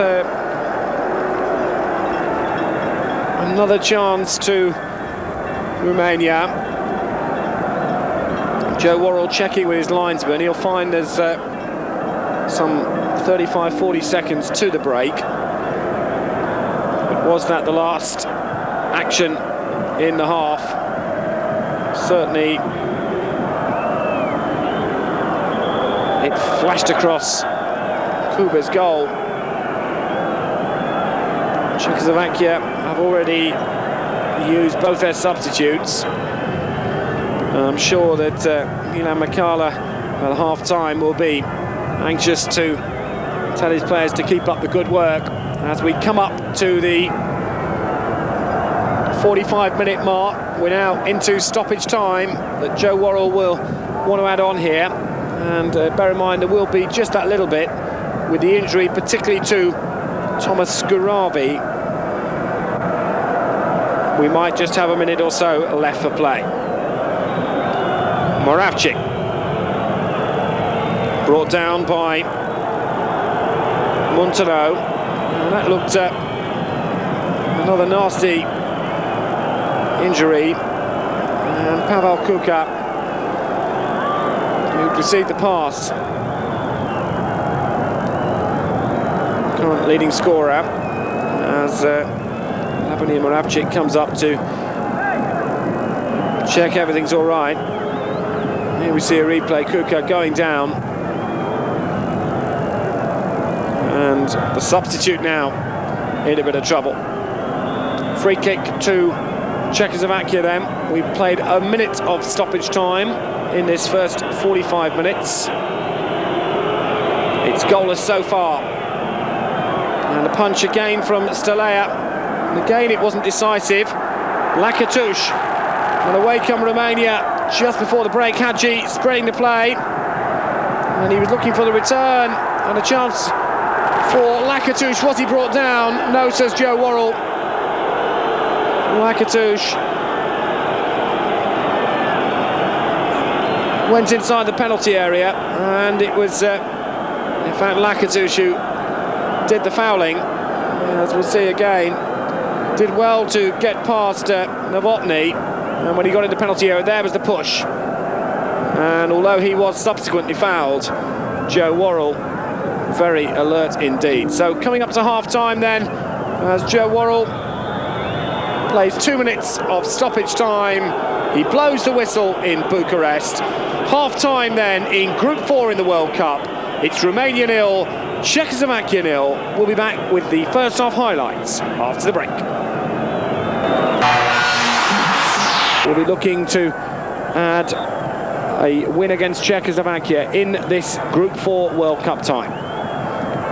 A: another chance to Romania. Joe Worrell checking with his linesman. He'll find there's some 35-40 seconds to the break. But was that the last action in the half? Certainly it flashed across Kuba's goal. Czechoslovakia have already used both their substitutes. I'm sure that Milan Makala at half-time will be anxious to tell his players to keep up the good work as we come up to the 45-minute mark. We're now into stoppage time that Joe Worrell will want to add on here. And bear in mind, there will be just that little bit with the injury, particularly to Thomas Skuravi. We might just have a minute or so left for play. Moravcik. Brought down by Montero. And that looked another nasty injury. And Pavel Kuka, who received the pass. Current leading scorer, as Lapani Moravcik comes up to check everything's all right. Here we see a replay, Kuka going down. And the substitute now in a bit of trouble. Free kick to Czechoslovakia then. We've played a minute of stoppage time in this first 45 minutes. It's goalless so far. And a punch again from Stalea. And again it wasn't decisive. Lakatouche. And away come Romania just before the break. Hadji spreading the play. And he was looking for the return. And a chance for Lakatouche. Was he brought down? No, says Joe Worrell. Lakatouche went inside the penalty area, and it was in fact Lakatouche who did the fouling, as we'll see again. Did well to get past Novotny, and when he got into penalty area, there was the push. And although he was subsequently fouled, Joe Worrell very alert indeed. So coming up to half-time then, as Joe Worrell plays 2 minutes of stoppage time. He blows the whistle in Bucharest. Half-time then in Group 4 in the World Cup. It's Romania 0, Czechoslovakia 0. We'll be back with the first half highlights after the break. We'll be looking to add a win against Czechoslovakia in this Group 4 World Cup tie.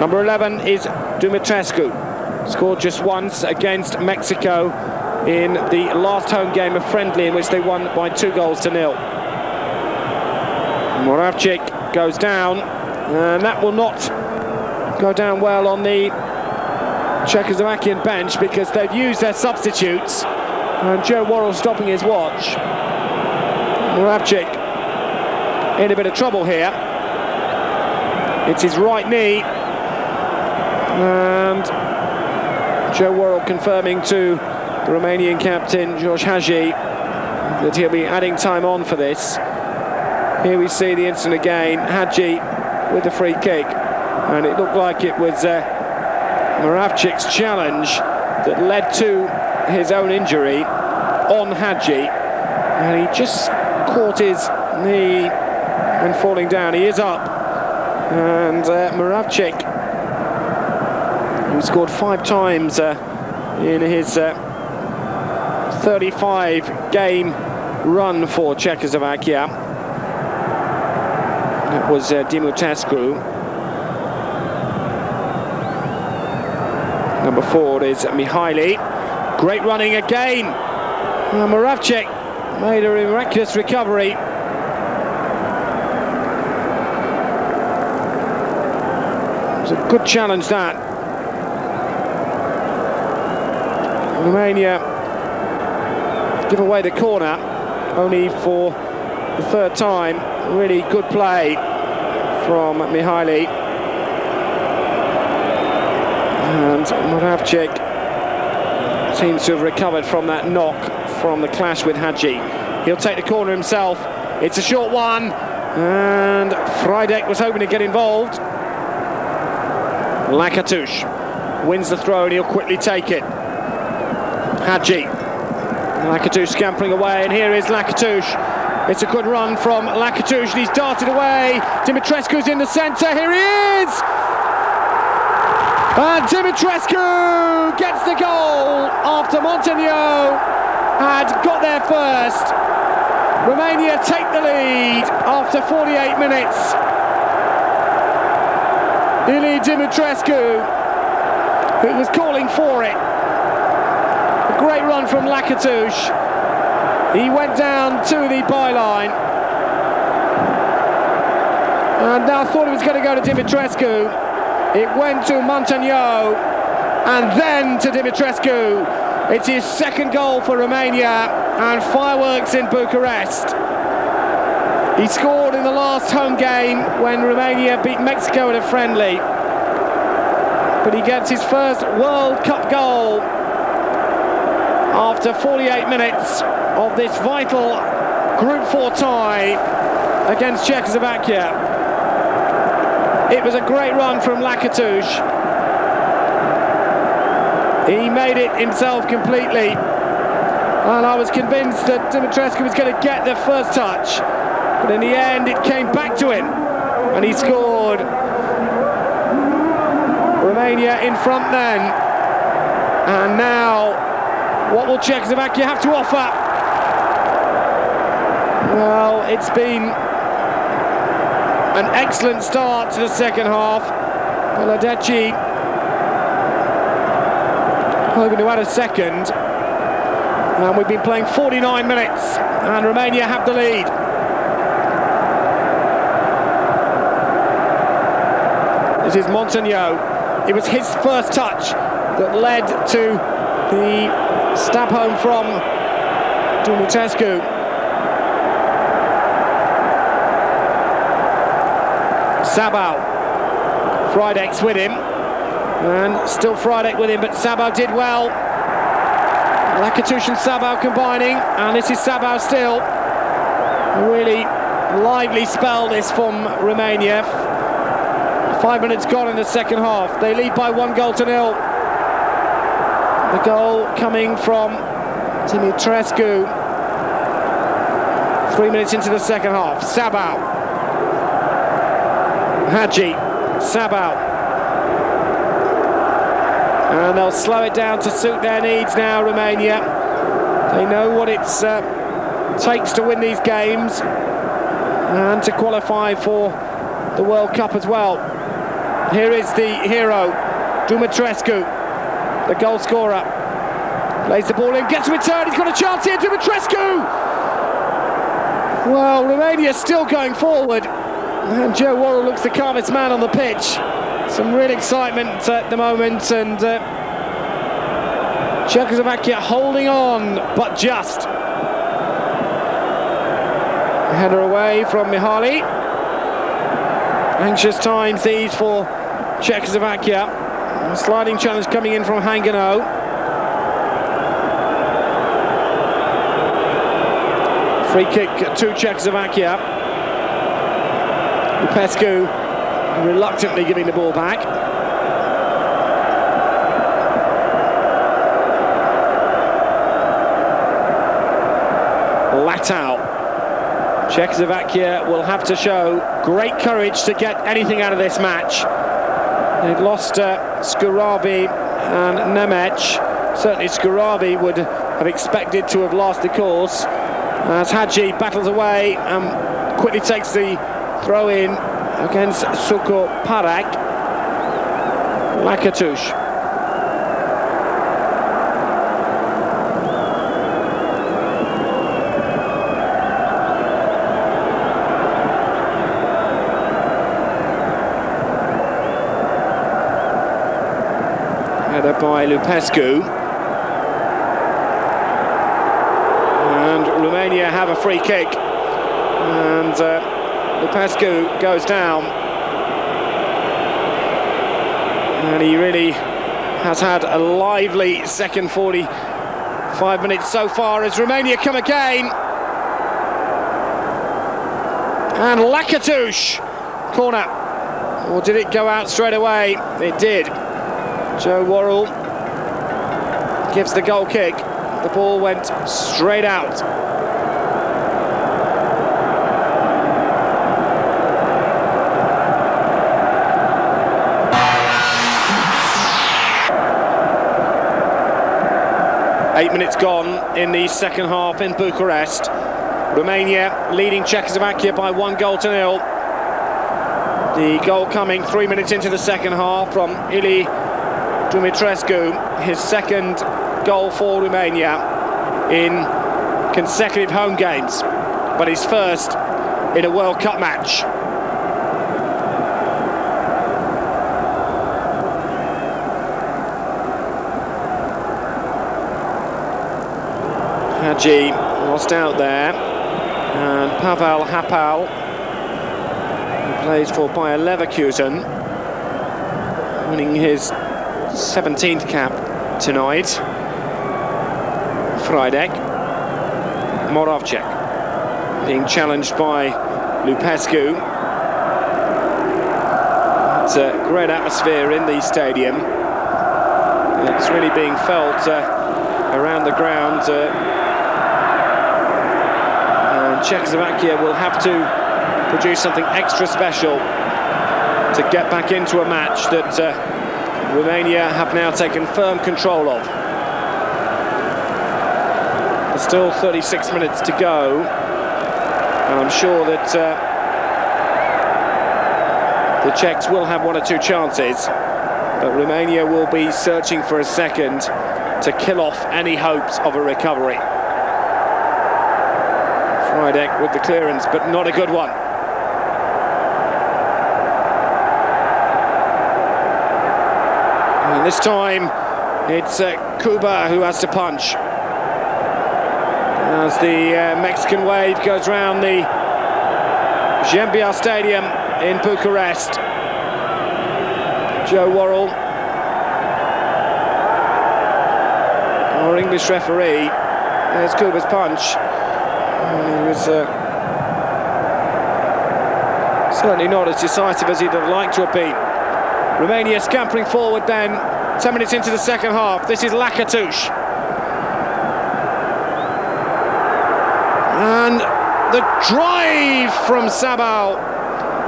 A: Number 11 is Dumitrescu. Scored just once against Mexico in the last home game of friendly in which they won by 2-0. Moravcik goes down, and that will not go down well on the Czechoslovakian bench because they've used their substitutes, and Joe Worrell stopping his watch. Moravcik in a bit of trouble here. It's his right knee, and Joe Worrell confirming to the Romanian captain George Hagi that he'll be adding time on for this. Here we see the incident again. Hagi with the free kick, and it looked like it was Moravcik's challenge that led to his own injury on Hagi, and he just caught his knee and falling down. He is up, and Moravcik, who scored 5 times in his 35-game run for Czechoslovakia. That was Dumitrescu. Number 4 is Mihaly. Great running again. Moravcik made a miraculous recovery. It was a good challenge, that. Romania give away the corner only for the 3rd time. Really good play from Mihaly. And Moravcik seems to have recovered from that knock from the clash with Hagi. He'll take the corner himself. It's a short one, and Frydek was hoping to get involved. Lakatush wins the throw, and he'll quickly take it. Hagi. Lakatush scampering away, and here is Lakatush. It's a good run from Lakatush, and he's darted away. Dumitrescu's in the centre. Here he is! And Dumitrescu gets the goal after Montagnier had got there first. Romania take the lead after 48 minutes. Ili Dumitrescu, who was calling for it. A great run from Lakatush. He went down to the byline, and now thought it was going to go to Dumitrescu. It went to Montagnier, and then to Dumitrescu. It's his 2nd goal for Romania, and fireworks in Bucharest. He scored in the last home game when Romania beat Mexico in a friendly, but he gets his first World Cup goal after 48 minutes of this vital Group 4 tie against Czechoslovakia. It was a great run from Lakatush. He made it himself completely, and I was convinced that Dumitrescu was going to get the first touch, but in the end it came back to him, and he scored. Romania in front then, and now what will Czechoslovakia have to offer? Well, it's been an excellent start to the second half. Baladechi hoping to add a second. And we've been playing 49 minutes, and Romania have the lead. This is Montagnier. It was his first touch that led to the stab home from Dumitrescu. Sabal. Frydek's with him, and still Frydek with him, but Sabal did well. Lakatush and Sabal combining, and this is Sabal still. A really lively spell this from Romania. 5 minutes gone in the second half. They lead by 1-0. The goal coming from Dumitrescu. 3 minutes into the second half. Sabal. Hadji, Sabal. And they'll slow it down to suit their needs now, Romania. They know what it takes to win these games and to qualify for the World Cup as well. Here is the hero, Dumitrescu, the goal scorer. Plays the ball in, gets a return, he's got a chance here, Dumitrescu! Well, Romania's still going forward, and Joe Worrell looks the calmest man on the pitch. Some real excitement at the moment, and Czechoslovakia holding on, but just. Header away from Mihaly. Anxious times these for Czechoslovakia. A sliding challenge coming in from Hangano. Free kick to Czechoslovakia. Lupescu reluctantly giving the ball back. Latau. Czechoslovakia will have to show great courage to get anything out of this match. They've lost Skurabi and Nemec. Certainly Skurabi would have expected to have lost the course. As Hadji battles away and quickly takes the throw in against Suko Parak. Lakatush. Header by Lupescu. And Romania have a free kick. And Lupescu goes down. And he really has had a lively second 45 minutes so far as Romania come again. And Lakatush, corner. Or did it go out straight away? It did. Joe Worrell gives the goal kick. The ball went straight out. Eight minutes gone in the second half in Bucharest. Romania leading Czechoslovakia by 1-0. The goal coming 3 minutes into the second half from Ili Dumitrescu, his second goal for Romania in consecutive home games, but his first in a World Cup match. Hadji lost out there, and Pavel Hapal, who plays for Bayer Leverkusen, winning his 17th cap tonight. Frydek. Moravcek being challenged by Lupescu. It's a great atmosphere in the stadium. It's really being felt around the ground. And Czechoslovakia will have to produce something extra special to get back into a match that Romania have now taken firm control of. There's still 36 minutes to go, and I'm sure that the Czechs will have one or two chances, but Romania will be searching for a second to kill off any hopes of a recovery. Frydek with the clearance, but not a good one. And this time it's Kuba who has to punch. As the Mexican wave goes round the Zembia Stadium in Bucharest. Joe Worrell, our English referee. There's Kuba's punch. He was certainly not as decisive as he'd have liked to have been. Romania scampering forward then, 10 minutes into the second half. This is Lakatush. And the drive from Sabal.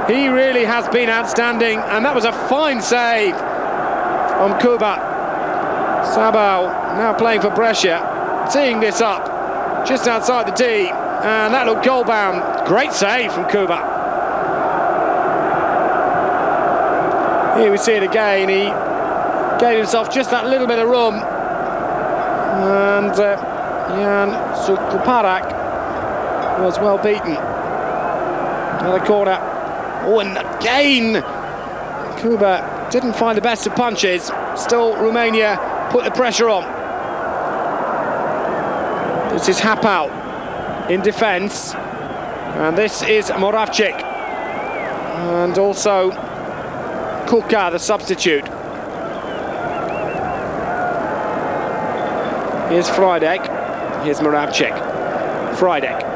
A: He really has been outstanding, and that was a fine save from Kuba. Sabao now playing for Brescia, teeing this up just outside the tee, and that looked goal-bound. Great save from Kuba. Here we see it again. He gave himself just that little bit of room, and Jan Sukuparak was well beaten. Another corner. Oh, and again, Kuba didn't find the best of punches. Still, Romania put the pressure on. This is Hapau in defence, and this is Moravcik, and also Kuka, the substitute. Here's Freidek, here's Moravcik. Freidek.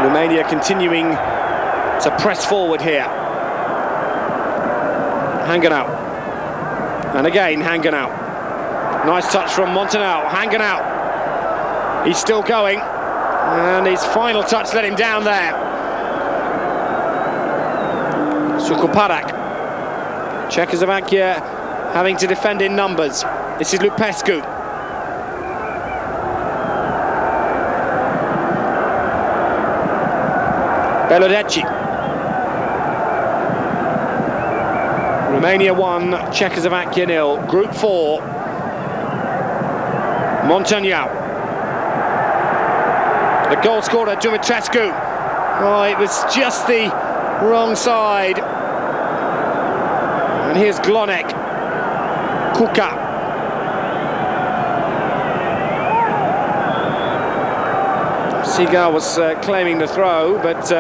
A: Romania continuing to press forward here. Hanganau. And again, Hanganau. Nice touch from Montanau. Hanganau. He's still going. And his final touch let him down there. Sukuparak. Czechoslovakia having to defend in numbers. This is Lupescu. Belodeci. Romania 1, Czechoslovakia 0. Group 4. Montagnau. The goal scorer, Dumitrescu. Oh, it was just the wrong side. And here's Glonek. Kuka. Seagal was claiming the throw, but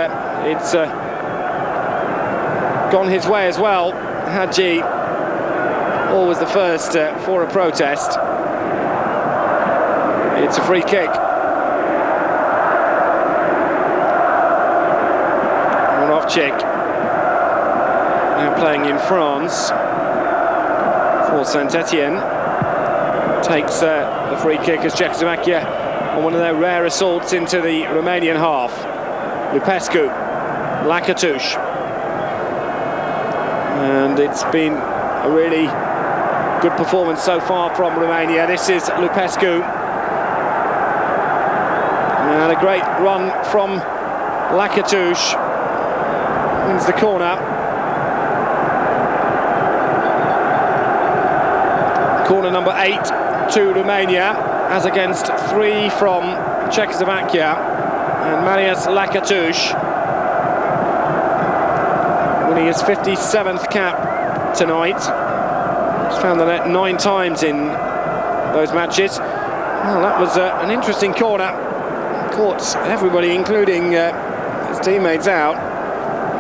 A: it's gone his way as well. Hadji always the first for a protest. It's a free kick. Moravcik now playing in France for Saint-Etienne. Takes the free kick as Czechoslovakia on one of their rare assaults into the Romanian half. Lupescu, Lakatush. And it's been a really good performance so far from Romania. This is Lupescu. And a great run from Lakatush. Wins the corner. Corner number 8 to Romania, as against 3 from Czechoslovakia. And Marius Lakatush winning his 57th cap tonight. He's found the net 9 times in those matches. Well, that was an interesting corner. Caught everybody, including his teammates, out.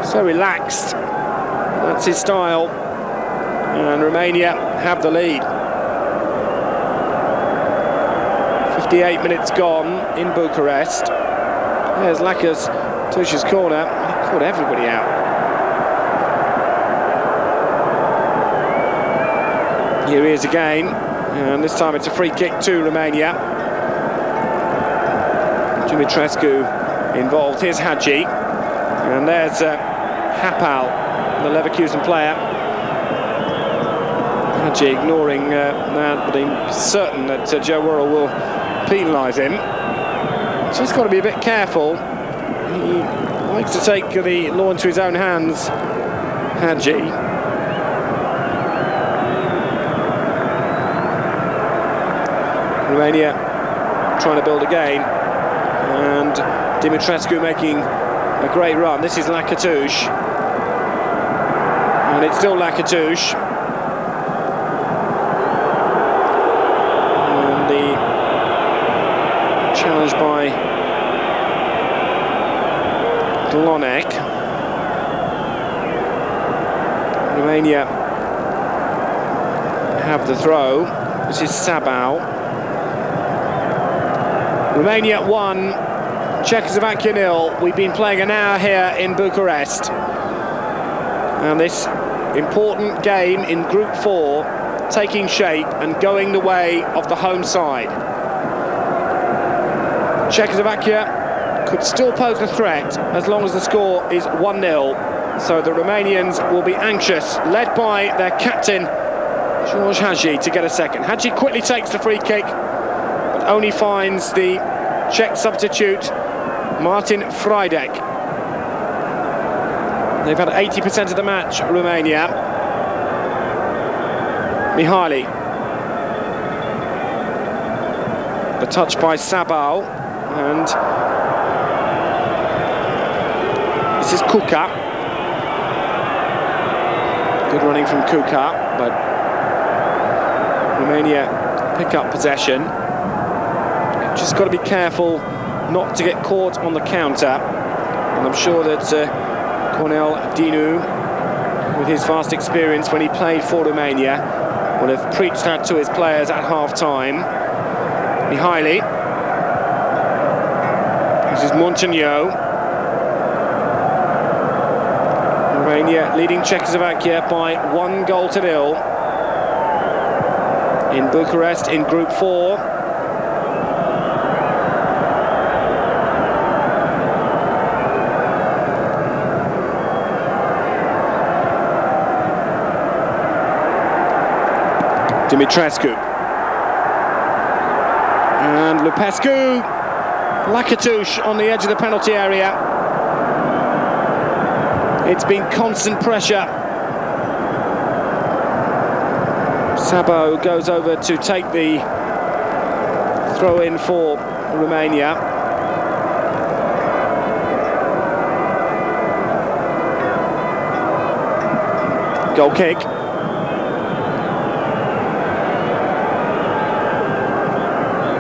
A: So relaxed. That's his style. And Romania have the lead. 58 minutes gone in Bucharest. There's Lakatush's corner. He caught everybody out. Here he is again, and this time it's a free kick to Romania. Dumitrescu involved. Here's Hadji, and there's Hapau, the Leverkusen player. Hadji ignoring that, but he's certain that Joe Worrell will penalise him. Just got to be a bit careful. He likes to take the law into his own hands, Hadji. Romania trying to build again, and Dumitrescu making a great run. This is Lakatush, and it's still Lakatush. And the challenge by Glonek. Romania have the throw. This is Sabao. Romania 1, Czechoslovakia 0. We've been playing an hour here in Bucharest. And this important game in Group 4 taking shape and going the way of the home side. Czechoslovakia could still pose a threat as long as the score is 1-0. So the Romanians will be anxious, led by their captain, George Hagi, to get a second. Hagi quickly takes the free kick, but only finds the Czech substitute, Martin Freidek. They've had 80% of the match, Romania. Mihaly. The touch by Sabal, and this is Kuka. Good running from Kuka, but Romania pick up possession. Just got to be careful not to get caught on the counter, and I'm sure that Cornel Dinu, with his vast experience when he played for Romania, will have preached that to his players at half-time. Mihaly. This is Montagneau. Romania leading Czechoslovakia by 1-0 in Bucharest in Group 4. Dumitrescu. And Lupescu. Lakatouche on the edge of the penalty area. It's been constant pressure. Sabo goes over to take the throw-in for Romania. Goal kick.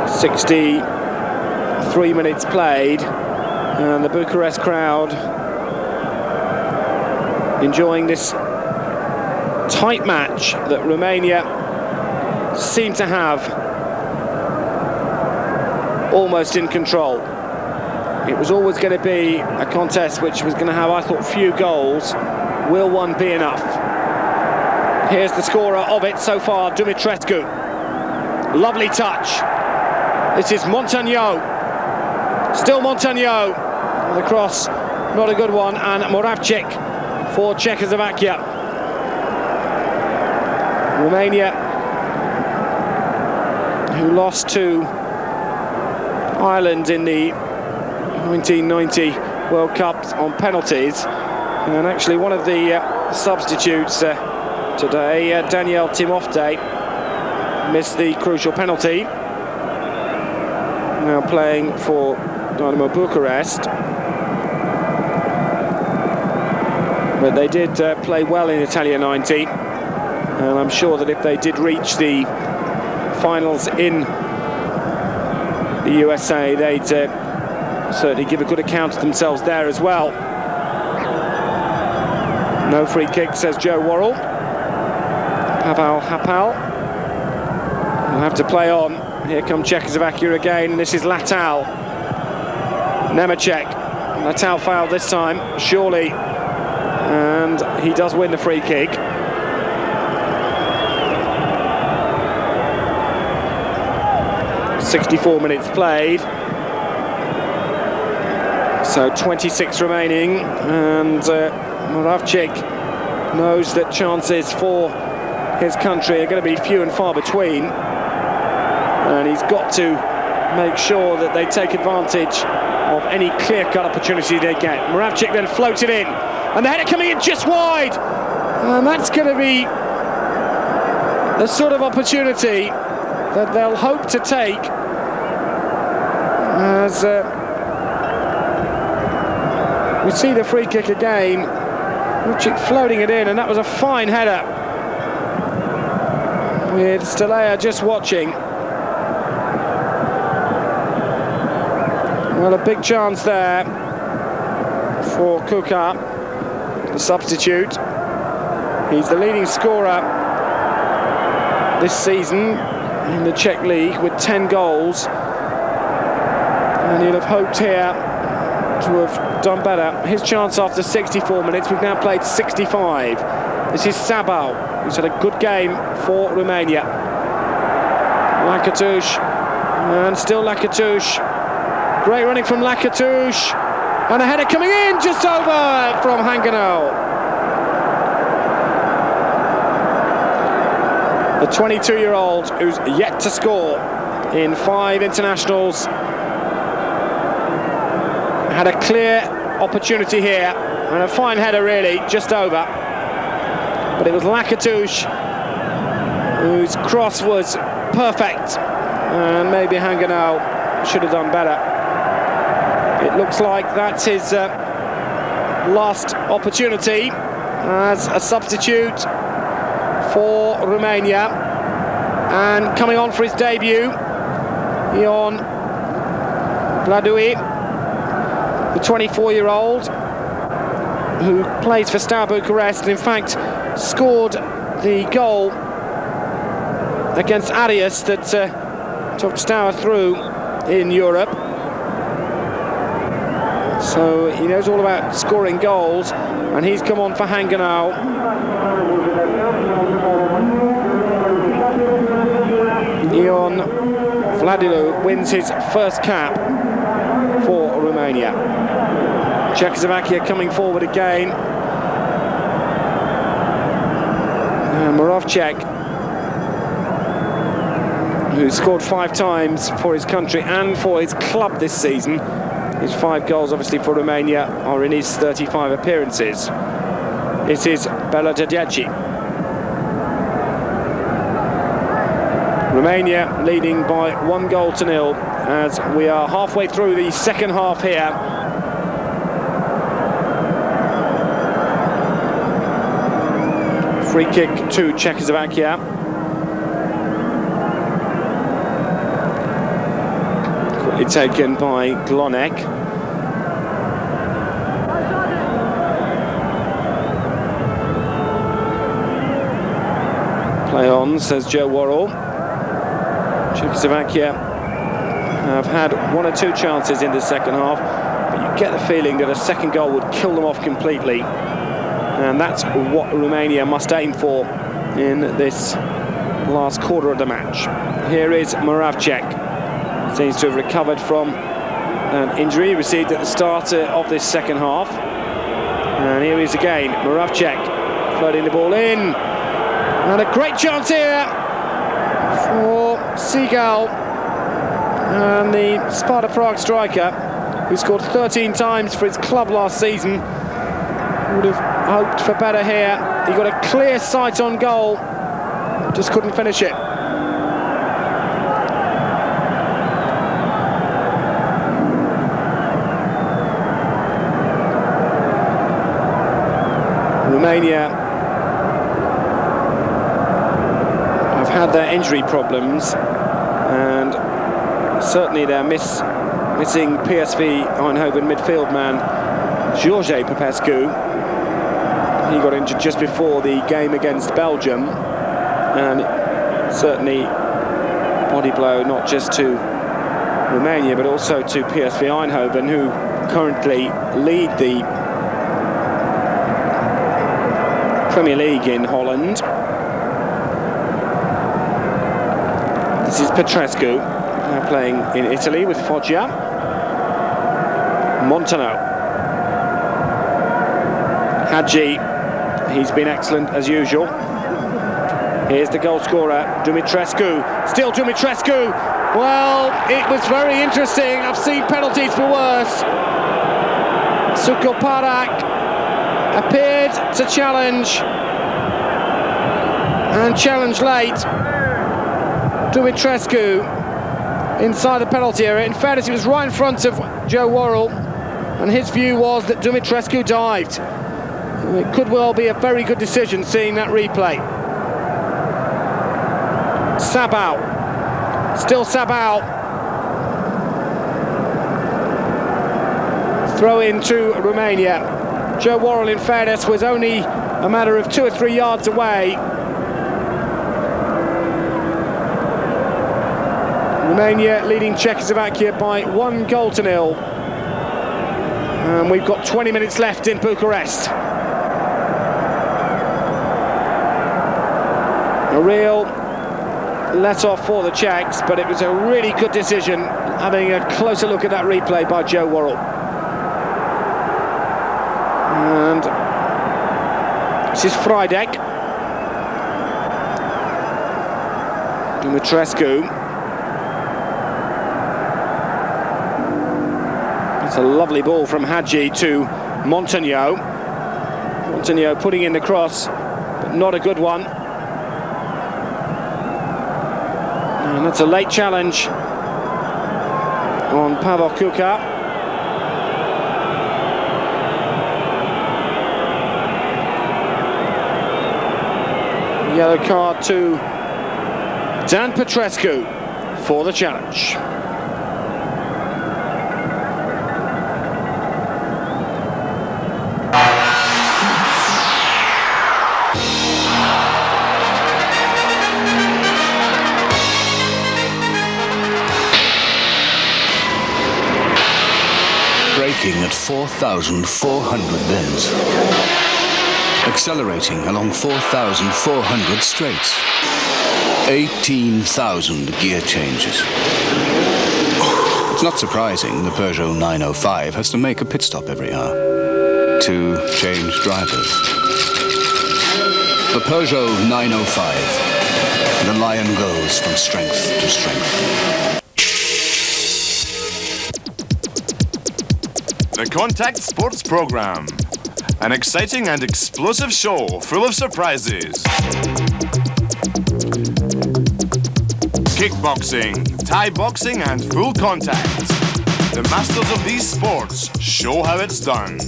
A: "63 minutes played, and the Bucharest crowd enjoying this tight match that Romania seem to have almost in control. It was always going to be a contest which was going to have, I thought, few goals. Will one be enough? Here's the scorer of it so far, Dumitrescu. Lovely touch. This is Montagneau. Still Montagneau. The cross, not a good one, and Moravcik for Czechoslovakia. Romania, who lost to Ireland in the 1990 World Cup on penalties, and actually one of the substitutes today, Daniel Timofte, missed the crucial penalty. Now playing for Dynamo Bucharest. But they did play well in Italia 90, and I'm sure that if they did reach the finals in the USA, they'd certainly give a good account of themselves there as well. No free kick, says Joe Worrell. Pavel Hapal will have to play on. Here come Czechoslovakia again. This is Latal. Nemecek. Latal fouled this time, surely. And he does win the free kick. "64 minutes played. So 26 remaining. And Moravcik knows that chances for his country are going to be few and far between. And he's got to make sure that they take advantage of any clear-cut opportunity they get. Moravcik then floated in, and the header coming in just wide. And that's going to be the sort of opportunity that they'll hope to take as we see the free kick again. Moravcik floating it in, and that was a fine header. With Stelea just watching. Well, a big chance there for Kuka, the substitute. He's the leading scorer this season in the Czech League with 10 goals. And he'll have hoped here to have done better. His chance after 64 minutes. We've now played 65. This is Sabal, who's had a good game for Romania. Lakatouche, and still Lakatouche. Great running from Lakatouche. And a header coming in, just over from Hanganel. The 22-year-old who's yet to score in 5 internationals had a clear opportunity here, and a fine header really, just over. But it was Lakatouche whose cross was perfect, and maybe Hanganel should have done better. It looks like that's his last opportunity as a substitute for Romania, and coming on for his debut, Ion Vladui, the 24-year-old who plays for Steaua Bucharest, and in fact scored the goal against Arias that took Steaua through in Europe. So he knows all about scoring goals, and he's come on for Hanganel. Ion Vladilu wins his first cap for Romania. Czechoslovakia coming forward again. Moravcik, who scored 5 times for his country and for his club this season. His 5 goals, obviously, for Romania are in his 35 appearances. It is Bela Dadiaci. Romania leading by 1-0 as we are halfway through the second half here. Free kick to Czechoslovakia. Quickly taken by Glonek. Play on, says Joe Worrell. Czechoslovakia have had 1 or 2 chances in the second half, but you get the feeling that a second goal would kill them off completely. And that's what Romania must aim for in this last quarter of the match. Here is Moravcik. Seems to have recovered from an injury received at the start of this second half. And here he is again, Moravcik floating the ball in. And a great chance here for Seagal, and the Sparta Prague striker, who scored 13 times for his club last season, would have hoped for better here. He got a clear sight on goal, just couldn't finish it. Romania have had their injury problems, and certainly they're missing PSV Eindhoven midfield man George Popescu. He got injured just before the game against Belgium, and certainly body blow not just to Romania but also to PSV Eindhoven, who currently lead the Premier League in Holland. This is Petrescu, now playing in Italy with Foggia. Montano. Hadji, he's been excellent as usual. Here's the goal scorer, Dumitrescu. Still Dumitrescu. Well, it was very interesting. I've seen penalties for worse. Sukoparak appeared to challenge, and challenged late. Dumitrescu inside the penalty area. In fairness, he was right in front of Joe Worrell, and his view was that Dumitrescu dived. It could well be a very good decision, seeing that replay. Sabao, still Sabao. Throw in to Romania. Joe Worrell, in fairness, was only a matter of 2 or 3 yards away. Romania leading Czechoslovakia by 1-0. And we've got 20 minutes left in Bucharest. A real let-off for the Czechs, but it was a really good decision. having a closer look at that replay by Joe Worrell. And this is Freidek. Dumitrescu. It's a lovely ball from Hadji to Montagno. Montagno putting in the cross, but not a good one. And that's a late challenge on Pavel Kuka. Yellow card to Dan Petrescu for the challenge.
B: Braking at 4,400 bends. Accelerating along 4,400 straights. 18,000 gear changes. It's not surprising the Peugeot 905 has to make a pit stop every hour to change drivers. The Peugeot 905. The lion goes from strength to strength.
E: The Contact Sports Program. An exciting and explosive show full of surprises. Kickboxing, Thai boxing and full contact. The masters of these sports show how it's done.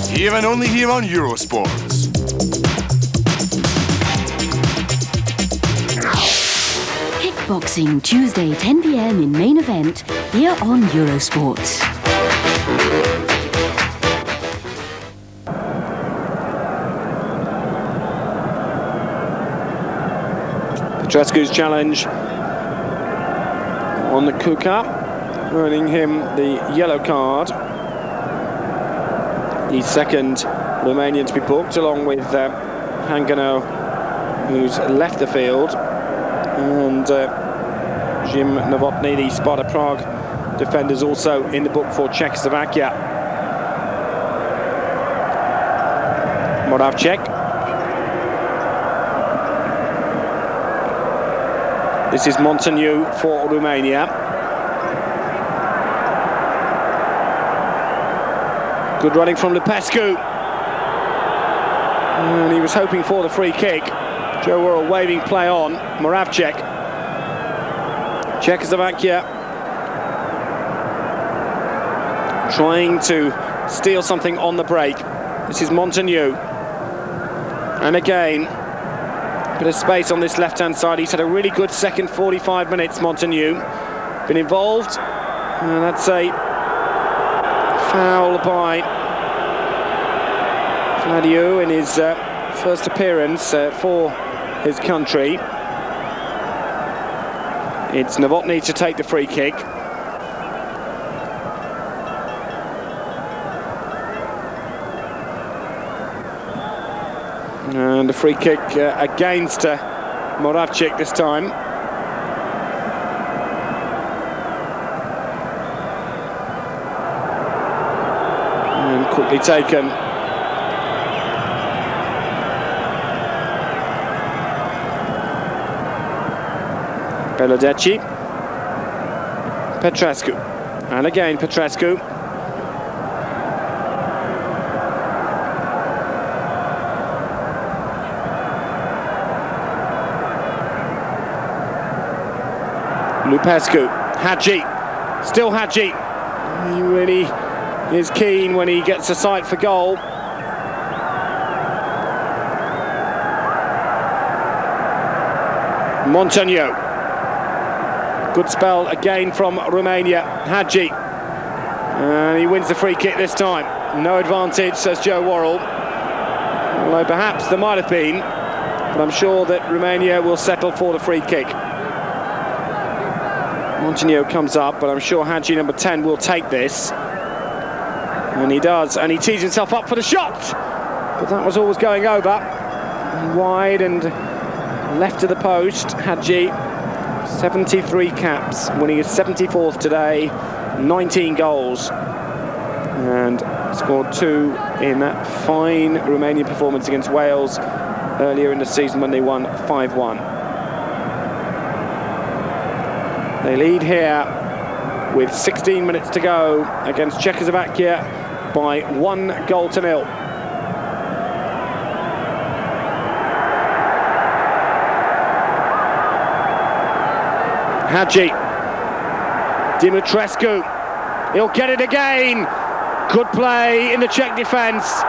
E: Here and only here on Eurosports.
C: Kickboxing, Tuesday 10 p.m. in main event, here on Eurosports.
A: Petrescu's challenge on the Kuka, earning him the yellow card. The second Romanian to be booked, along with Hangano, who's left the field, and Jim Novotny, the Sparta Prague defenders, also in the book for Czechoslovakia. Moravcek. This is Montagno for Romania. Good running from Lupescu. And he was hoping for the free kick. Joe Worrell waving play on. Moravcek. Czechoslovakia trying to steal something on the break. This is Montagno. And again, bit of space on this left-hand side. He's had a really good second 45 minutes, Montagno. Been involved, and that's a foul by Vladiu in his first appearance for his country. It's Novotny to take the free kick. And a free kick against Moravcek this time. And quickly taken. Belodeci. Petrescu. And again Petrescu. Lupescu, Hadji, still Hadji. He really is keen when he gets a sight for goal. Montagno. Good spell again from Romania. Hadji. And he wins the free kick this time. No advantage, says Joe Worrell. Although perhaps there might have been, but I'm sure that Romania will settle for the free kick. Montagno comes up, but I'm sure Hadji number 10 will take this. And he does, and he tees himself up for the shot. But that was always going over. Wide and left to the post. Hadji 73 caps, winning his 74th today, 19 goals, and scored 2 in that fine Romanian performance against Wales earlier in the season when they won 5-1. They lead here with 16 minutes to go against Czechoslovakia by 1-0. Hadji, Dimitrescu, he'll get it again. Good play in the Czech defence.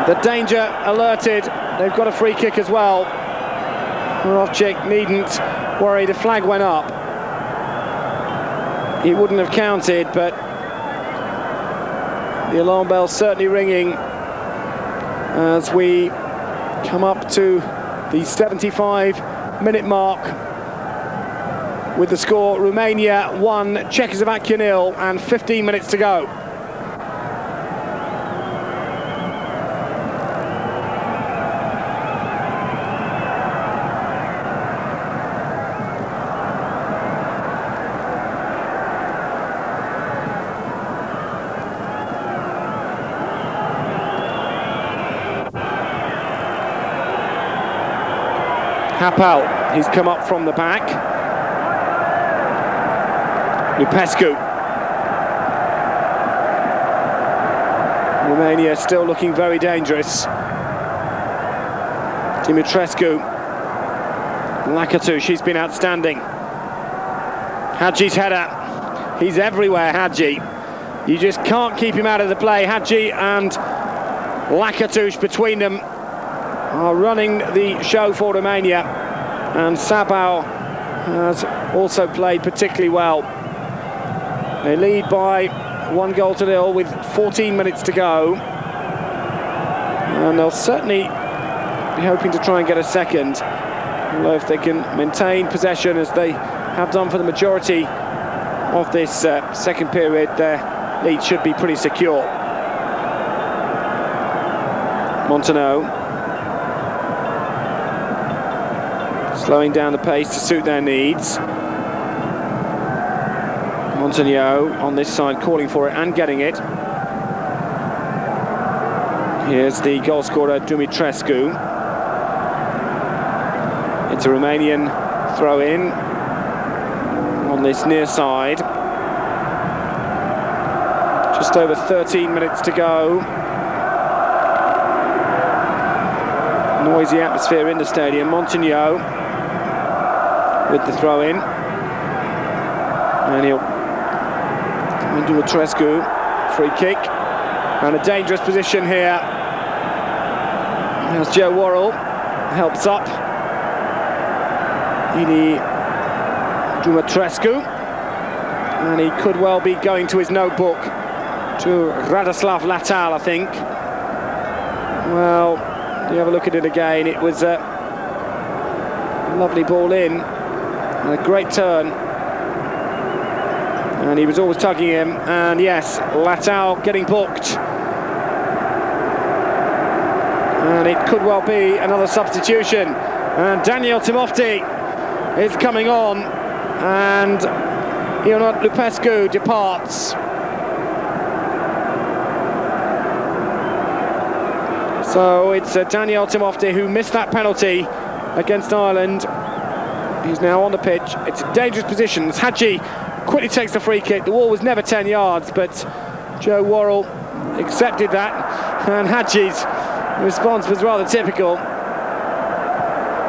A: The danger alerted. They've got a free kick as well. Moravcik needn't worry, the flag went up. He wouldn't have counted, but the alarm bell's certainly ringing as we come up to the 75-minute mark with the score Romania 1, Czechoslovakia 0, and 15 minutes to go. Hapal, he's come up from the back. Lupescu. Romania still looking very dangerous. Dimitrescu. Lakatu, she's been outstanding. Hadji's header. He's everywhere, Hadji. You just can't keep him out of the play. Hadji and Lakatush between them are running the show for Romania, and Sabau has also played particularly well. They lead by 1-0 with 14 minutes to go, and they'll certainly be hoping to try and get a second, although if they can maintain possession as they have done for the majority of this second period, their lead should be pretty secure. Montano slowing down the pace to suit their needs. Montano on this side calling for it and getting it. Here's the goal scorer Dumitrescu. It's a Romanian throw in on this near side. Just over 13 minutes to go. Noisy atmosphere in the stadium. Montano with the throw in, and he'll do a Dumitrescu, free kick, and a dangerous position here as Joe Worrell helps up Ini Dumitrescu, and he could well be going to his notebook to Radoslav Latal, I think. Well, you have a look at it again. It was a lovely ball in, and a great turn, and he was always tugging him, and yes, Latal getting booked, and it could well be another substitution, and Daniel Timofti is coming on, and Ionut Lupescu departs. So it's Daniel Timofti who missed that penalty against Ireland. He's now on the pitch. It's a dangerous position. Hadji quickly takes the free kick. The wall was never 10 yards, but Joe Worrell accepted that, and Hadji's response was rather typical.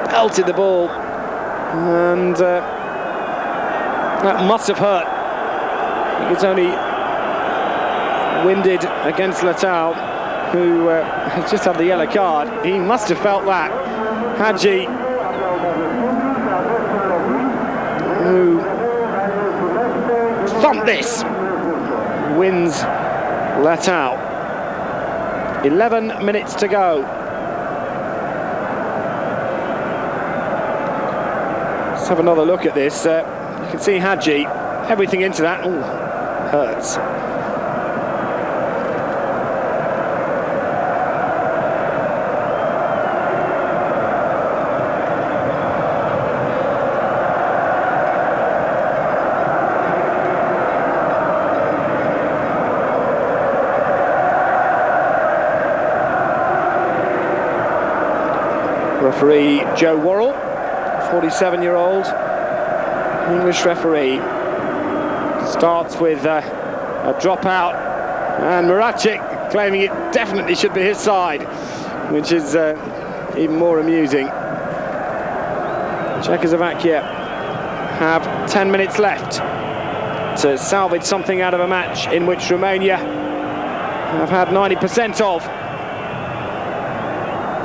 A: Pelted the ball, and that must have hurt. It's only winded against Latal, who has just had the yellow card. He must have felt that. Hadji, who thumped this, wins Latal. 11 minutes to go. Let's have another look at this. You can see Hadji, everything into that. Ooh, hurts. Referee Joe Worrell, 47-year-old English referee, starts with a dropout, and Muracic claiming it definitely should be his side, which is even more amusing. Czechoslovakia have 10 minutes left to salvage something out of a match in which Romania have had 90% of,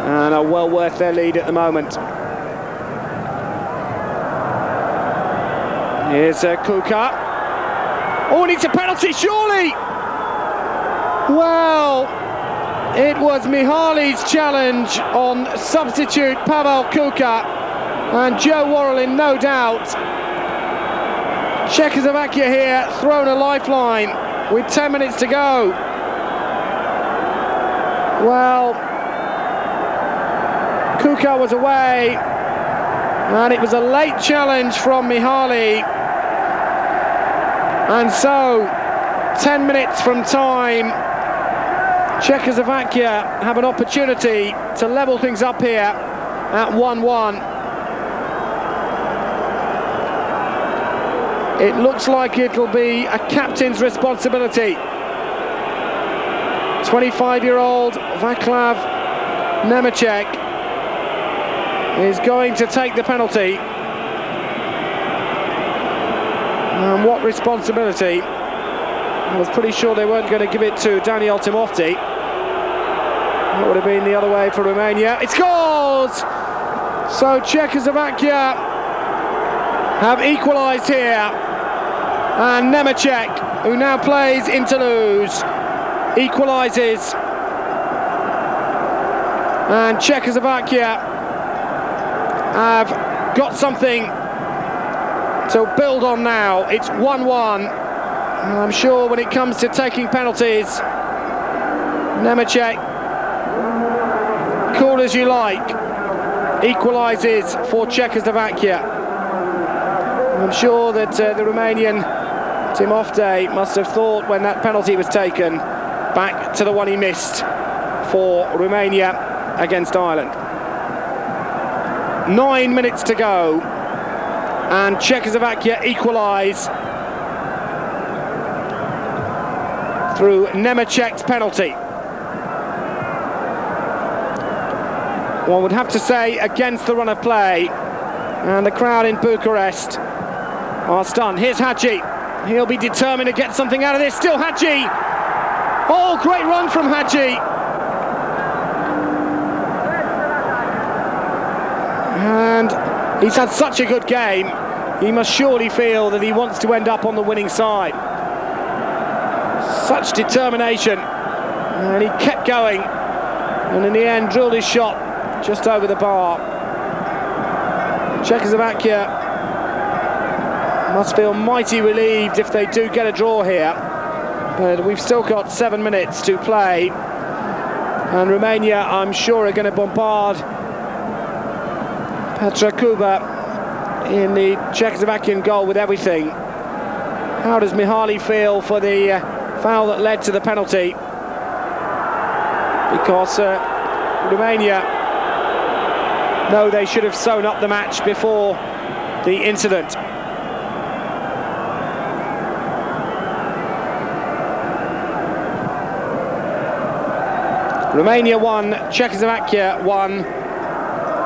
A: and are well worth their lead at the moment. Here's Kuka. Oh, needs a penalty, surely! Well, it was Mihali's challenge on substitute Pavel Kuka, and Joe Worrell in no doubt. Czechoslovakia here thrown a lifeline with 10 minutes to go. Well, Kuka was away, and it was a late challenge from Mihali. And so, 10 minutes from time, Czechoslovakia have an opportunity to level things up here at 1-1. It looks like it'll be a captain's responsibility. 25-year-old Vaclav Nemecek is going to take the penalty. And what responsibility? I was pretty sure they weren't going to give it to Daniel Timofti. That would have been the other way for Romania. It scores! So Czechoslovakia have equalised here. And Nemecek, who now plays in Toulouse, equalises. And Czechoslovakia have got something to build on now. It's 1-1. And I'm sure when it comes to taking penalties, Nemecek, cool as you like, equalises for Czechoslovakia. I'm sure that the Romanian Timofte must have thought when that penalty was taken back to the one he missed for Romania against Ireland. 9 minutes to go, and Czechoslovakia equalise through Nemecek's penalty. One would have to say against the run of play, and the crowd in Bucharest are stunned. Here's Hagi. He'll be determined to get something out of this. Still Hagi. Oh, great run from Hagi. And he's had such a good game, he must surely feel that he wants to end up on the winning side. Such determination, and he kept going, and in the end drilled his shot just over the bar. Czechoslovakia must feel mighty relieved if they do get a draw here, but we've still got 7 minutes to play, and Romania, I'm sure, are going to bombard Petra Kuba in the Czechoslovakian goal with everything. How does Mihali feel for the foul that led to the penalty? Because Romania know they should have sewn up the match before the incident. Romania 1, Czechoslovakia 1,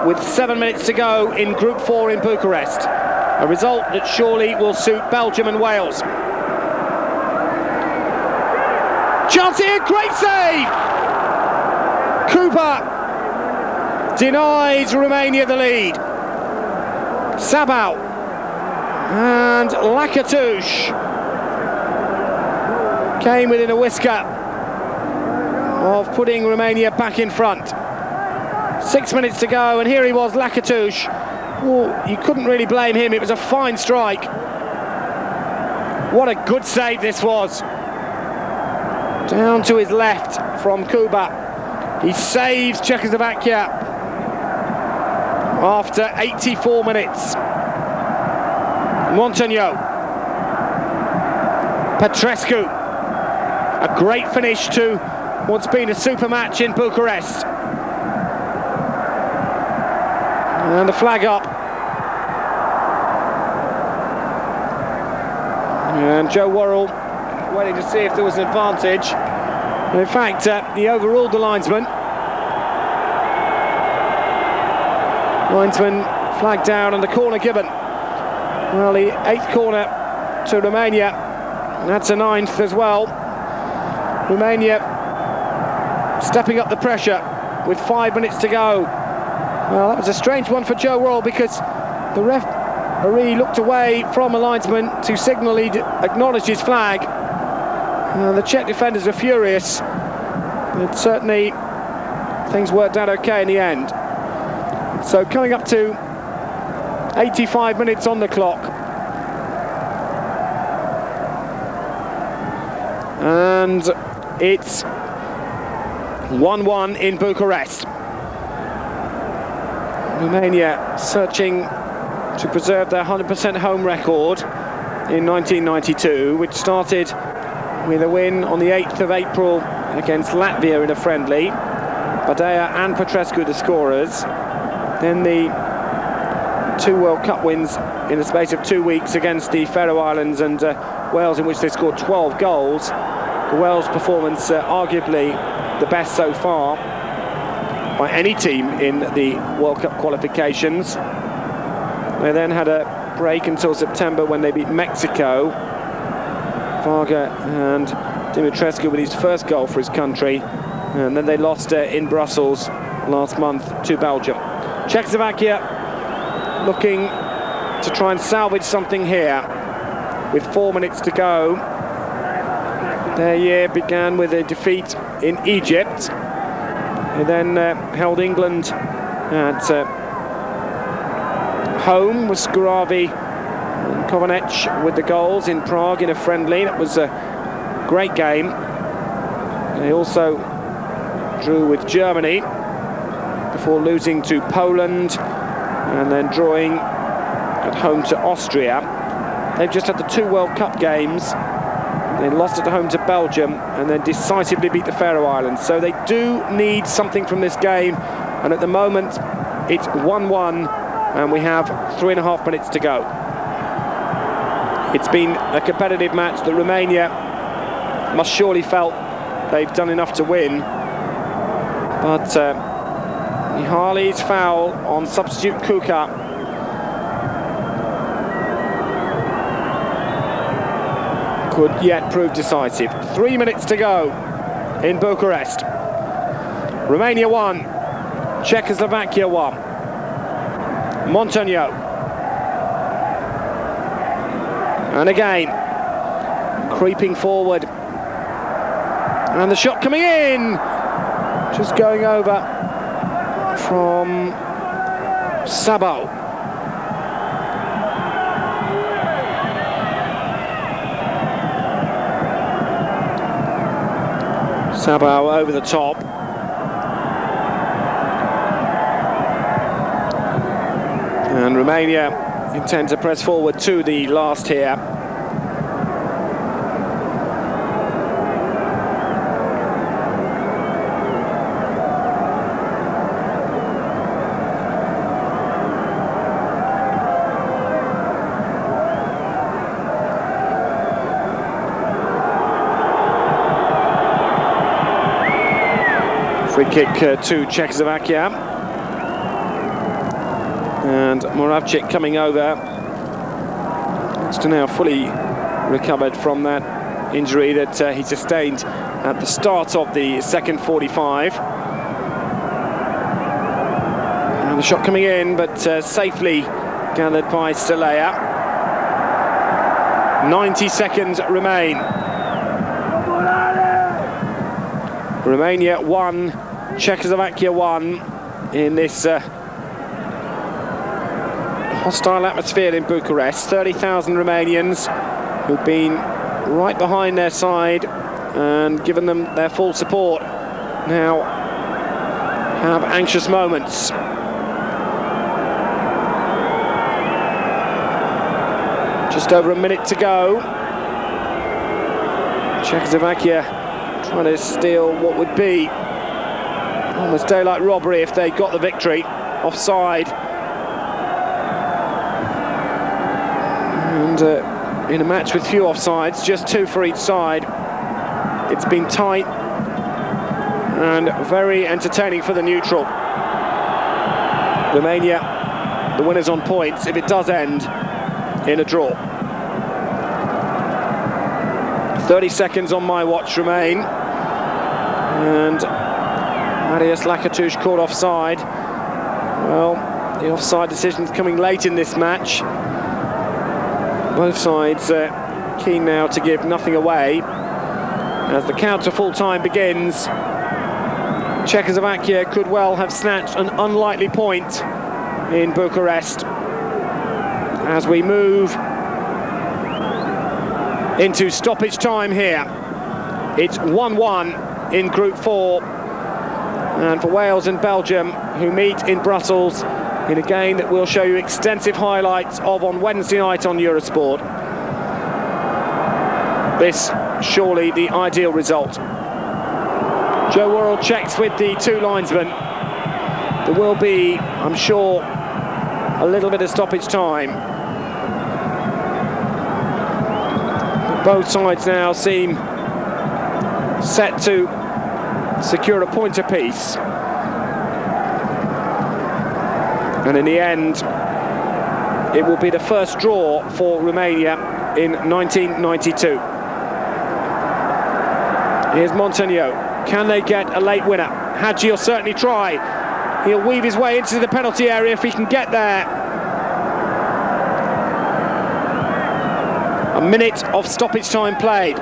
A: with 7 minutes to go in Group 4 in Bucharest. A result that surely will suit Belgium and Wales. Chance here, great save! Kuba denies Romania the lead. Sabau and Lakatouche came within a whisker of putting Romania back in front. 6 minutes to go, and here he was, Lakatouche. Oh, you couldn't really blame him, it was a fine strike. What a good save this was. Down to his left from Kuba. He saves Czechoslovakia after 84 minutes. Montagno. Petrescu. A great finish to what's been a super match in Bucharest. And the flag up. And Joe Worrell waiting to see if there was an advantage. And in fact, he overruled the linesman. Linesman flagged down and the corner given. Well, the 8th corner to Romania. And that's a 9th as well. Romania stepping up the pressure with 5 minutes to go. Well, that was a strange one for Joe Worrell because the referee looked away from a linesman to signal he'd acknowledged his flag. The Czech defenders are furious, but certainly things worked out okay in the end. So coming up to 85 minutes on the clock. And it's 1-1 in Bucharest. Romania searching to preserve their 100% home record in 1992, which started with a win on the 8th of April against Latvia in a friendly. Badea and Petrescu the scorers. Then the 2 World Cup wins in the space of 2 weeks against the Faroe Islands and Wales, in which they scored 12 goals. The Wales performance arguably the best so far by any team in the World Cup qualifications. They then had a break until September when they beat Mexico. Varga and Dimitrescu with his first goal for his country, and then they lost in Brussels last month to Belgium. Czechoslovakia looking to try and salvage something here with 4 minutes to go. Their year began with a defeat in Egypt. They then held England at home with Skuravi and Kovacic with the goals in Prague in a friendly. That was a great game. They also drew with Germany before losing to Poland and then drawing at home to Austria. They've just had the 2 World Cup games. They lost at home to Belgium and then decisively beat the Faroe Islands. So they do need something from this game. And at the moment, it's 1-1 and we have 3.5 minutes to go. It's been a competitive match that Romania must surely felt they've done enough to win. But Mihali's foul on substitute Kuka could yet prove decisive. 3 minutes to go in Bucharest. Romania 1, Czechoslovakia 1. Montagno. And again, creeping forward. And the shot coming in! Just going over from Sabo. Sabo over the top. And Romania intend to press forward to the last here. Free kick to Czechoslovakia. And Moravcik coming over. Looks to now fully recovered from that injury that he sustained at the start of the second 45. And the shot coming in, but safely gathered by Stelea. 90 seconds remain. Romania 1, Czechoslovakia 1 in this hostile atmosphere in Bucharest. 30,000 Romanians who've been right behind their side and given them their full support now have anxious moments. Just over a minute to go. Czechoslovakia trying to steal what would be almost daylight robbery if they got the victory. Offside And in a match with few offsides, just 2 for each side, it's been tight and very entertaining for the neutral. Romania, the winners on points if it does end in a draw. 30 seconds on my watch remain. And Marius Lakatush caught offside. Well, the offside decision's coming late in this match. Both sides keen now to give nothing away. As the count to full-time begins, Czechoslovakia could well have snatched an unlikely point in Bucharest. As we move into stoppage time here, it's 1-1 in Group 4. And for Wales and Belgium, who meet in Brussels in a game that we'll show you extensive highlights of on Wednesday night on Eurosport. This surely the ideal result. Joe Worrell checks with the 2 linesmen. There will be, I'm sure, a little bit of stoppage time. But both sides now seem set to secure a point apiece. And in the end, it will be the first draw for Romania in 1992. Here's Montagnier. Can they get a late winner? Hadji will certainly try. He'll weave his way into the penalty area if he can get there. A minute of stoppage time played.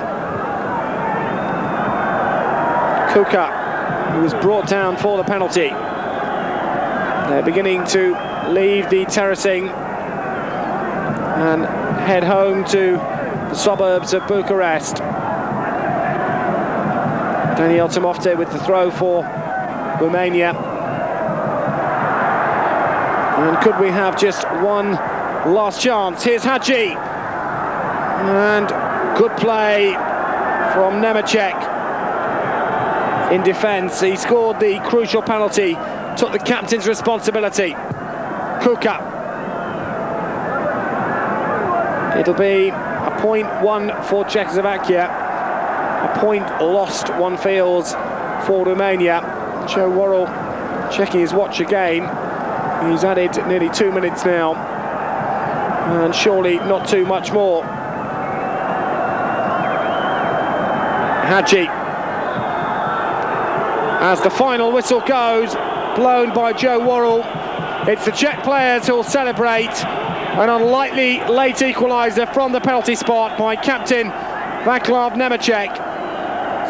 A: Kuka, who was brought down for the penalty. They're beginning to leave the terracing and head home to the suburbs of Bucharest. Daniel Timofte with the throw for Romania. And could we have just one last chance? Here's Hadji. And good play from Nemecek in defence. He scored the crucial penalty, took the captain's responsibility. Kuka. It'll be a point won for Czechoslovakia, a point lost, one feels, for Romania. Joe Worrell checking his watch again. He's added nearly 2 minutes now, and surely not too much more. Hadji. As the final whistle goes, blown by Joe Worrell, it's the Czech players who'll celebrate an unlikely late equaliser from the penalty spot by captain Václav Nemecek.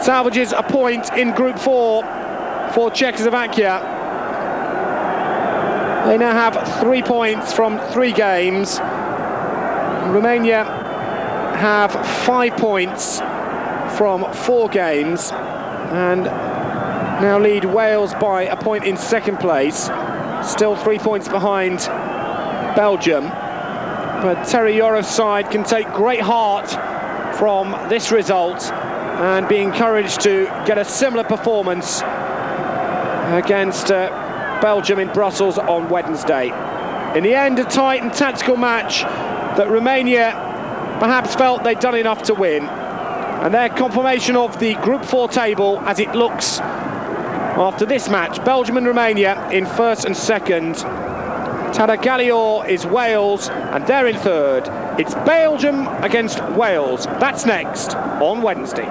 A: Salvages a point in Group 4 for Czechoslovakia. They now have 3 points from 3 games. Romania have 5 points from 4 games and now lead Wales by a point in second place. Still 3 points behind Belgium. But Terry Yorov's side can take great heart from this result and be encouraged to get a similar performance against Belgium in Brussels on Wednesday. In the end, a tight and tactical match that Romania perhaps felt they'd done enough to win. And their confirmation of the Group 4 table as it looks after this match. Belgium and Romania in first and second. Taragalior is Wales, and they're in third. It's Belgium against Wales. That's next on Wednesday.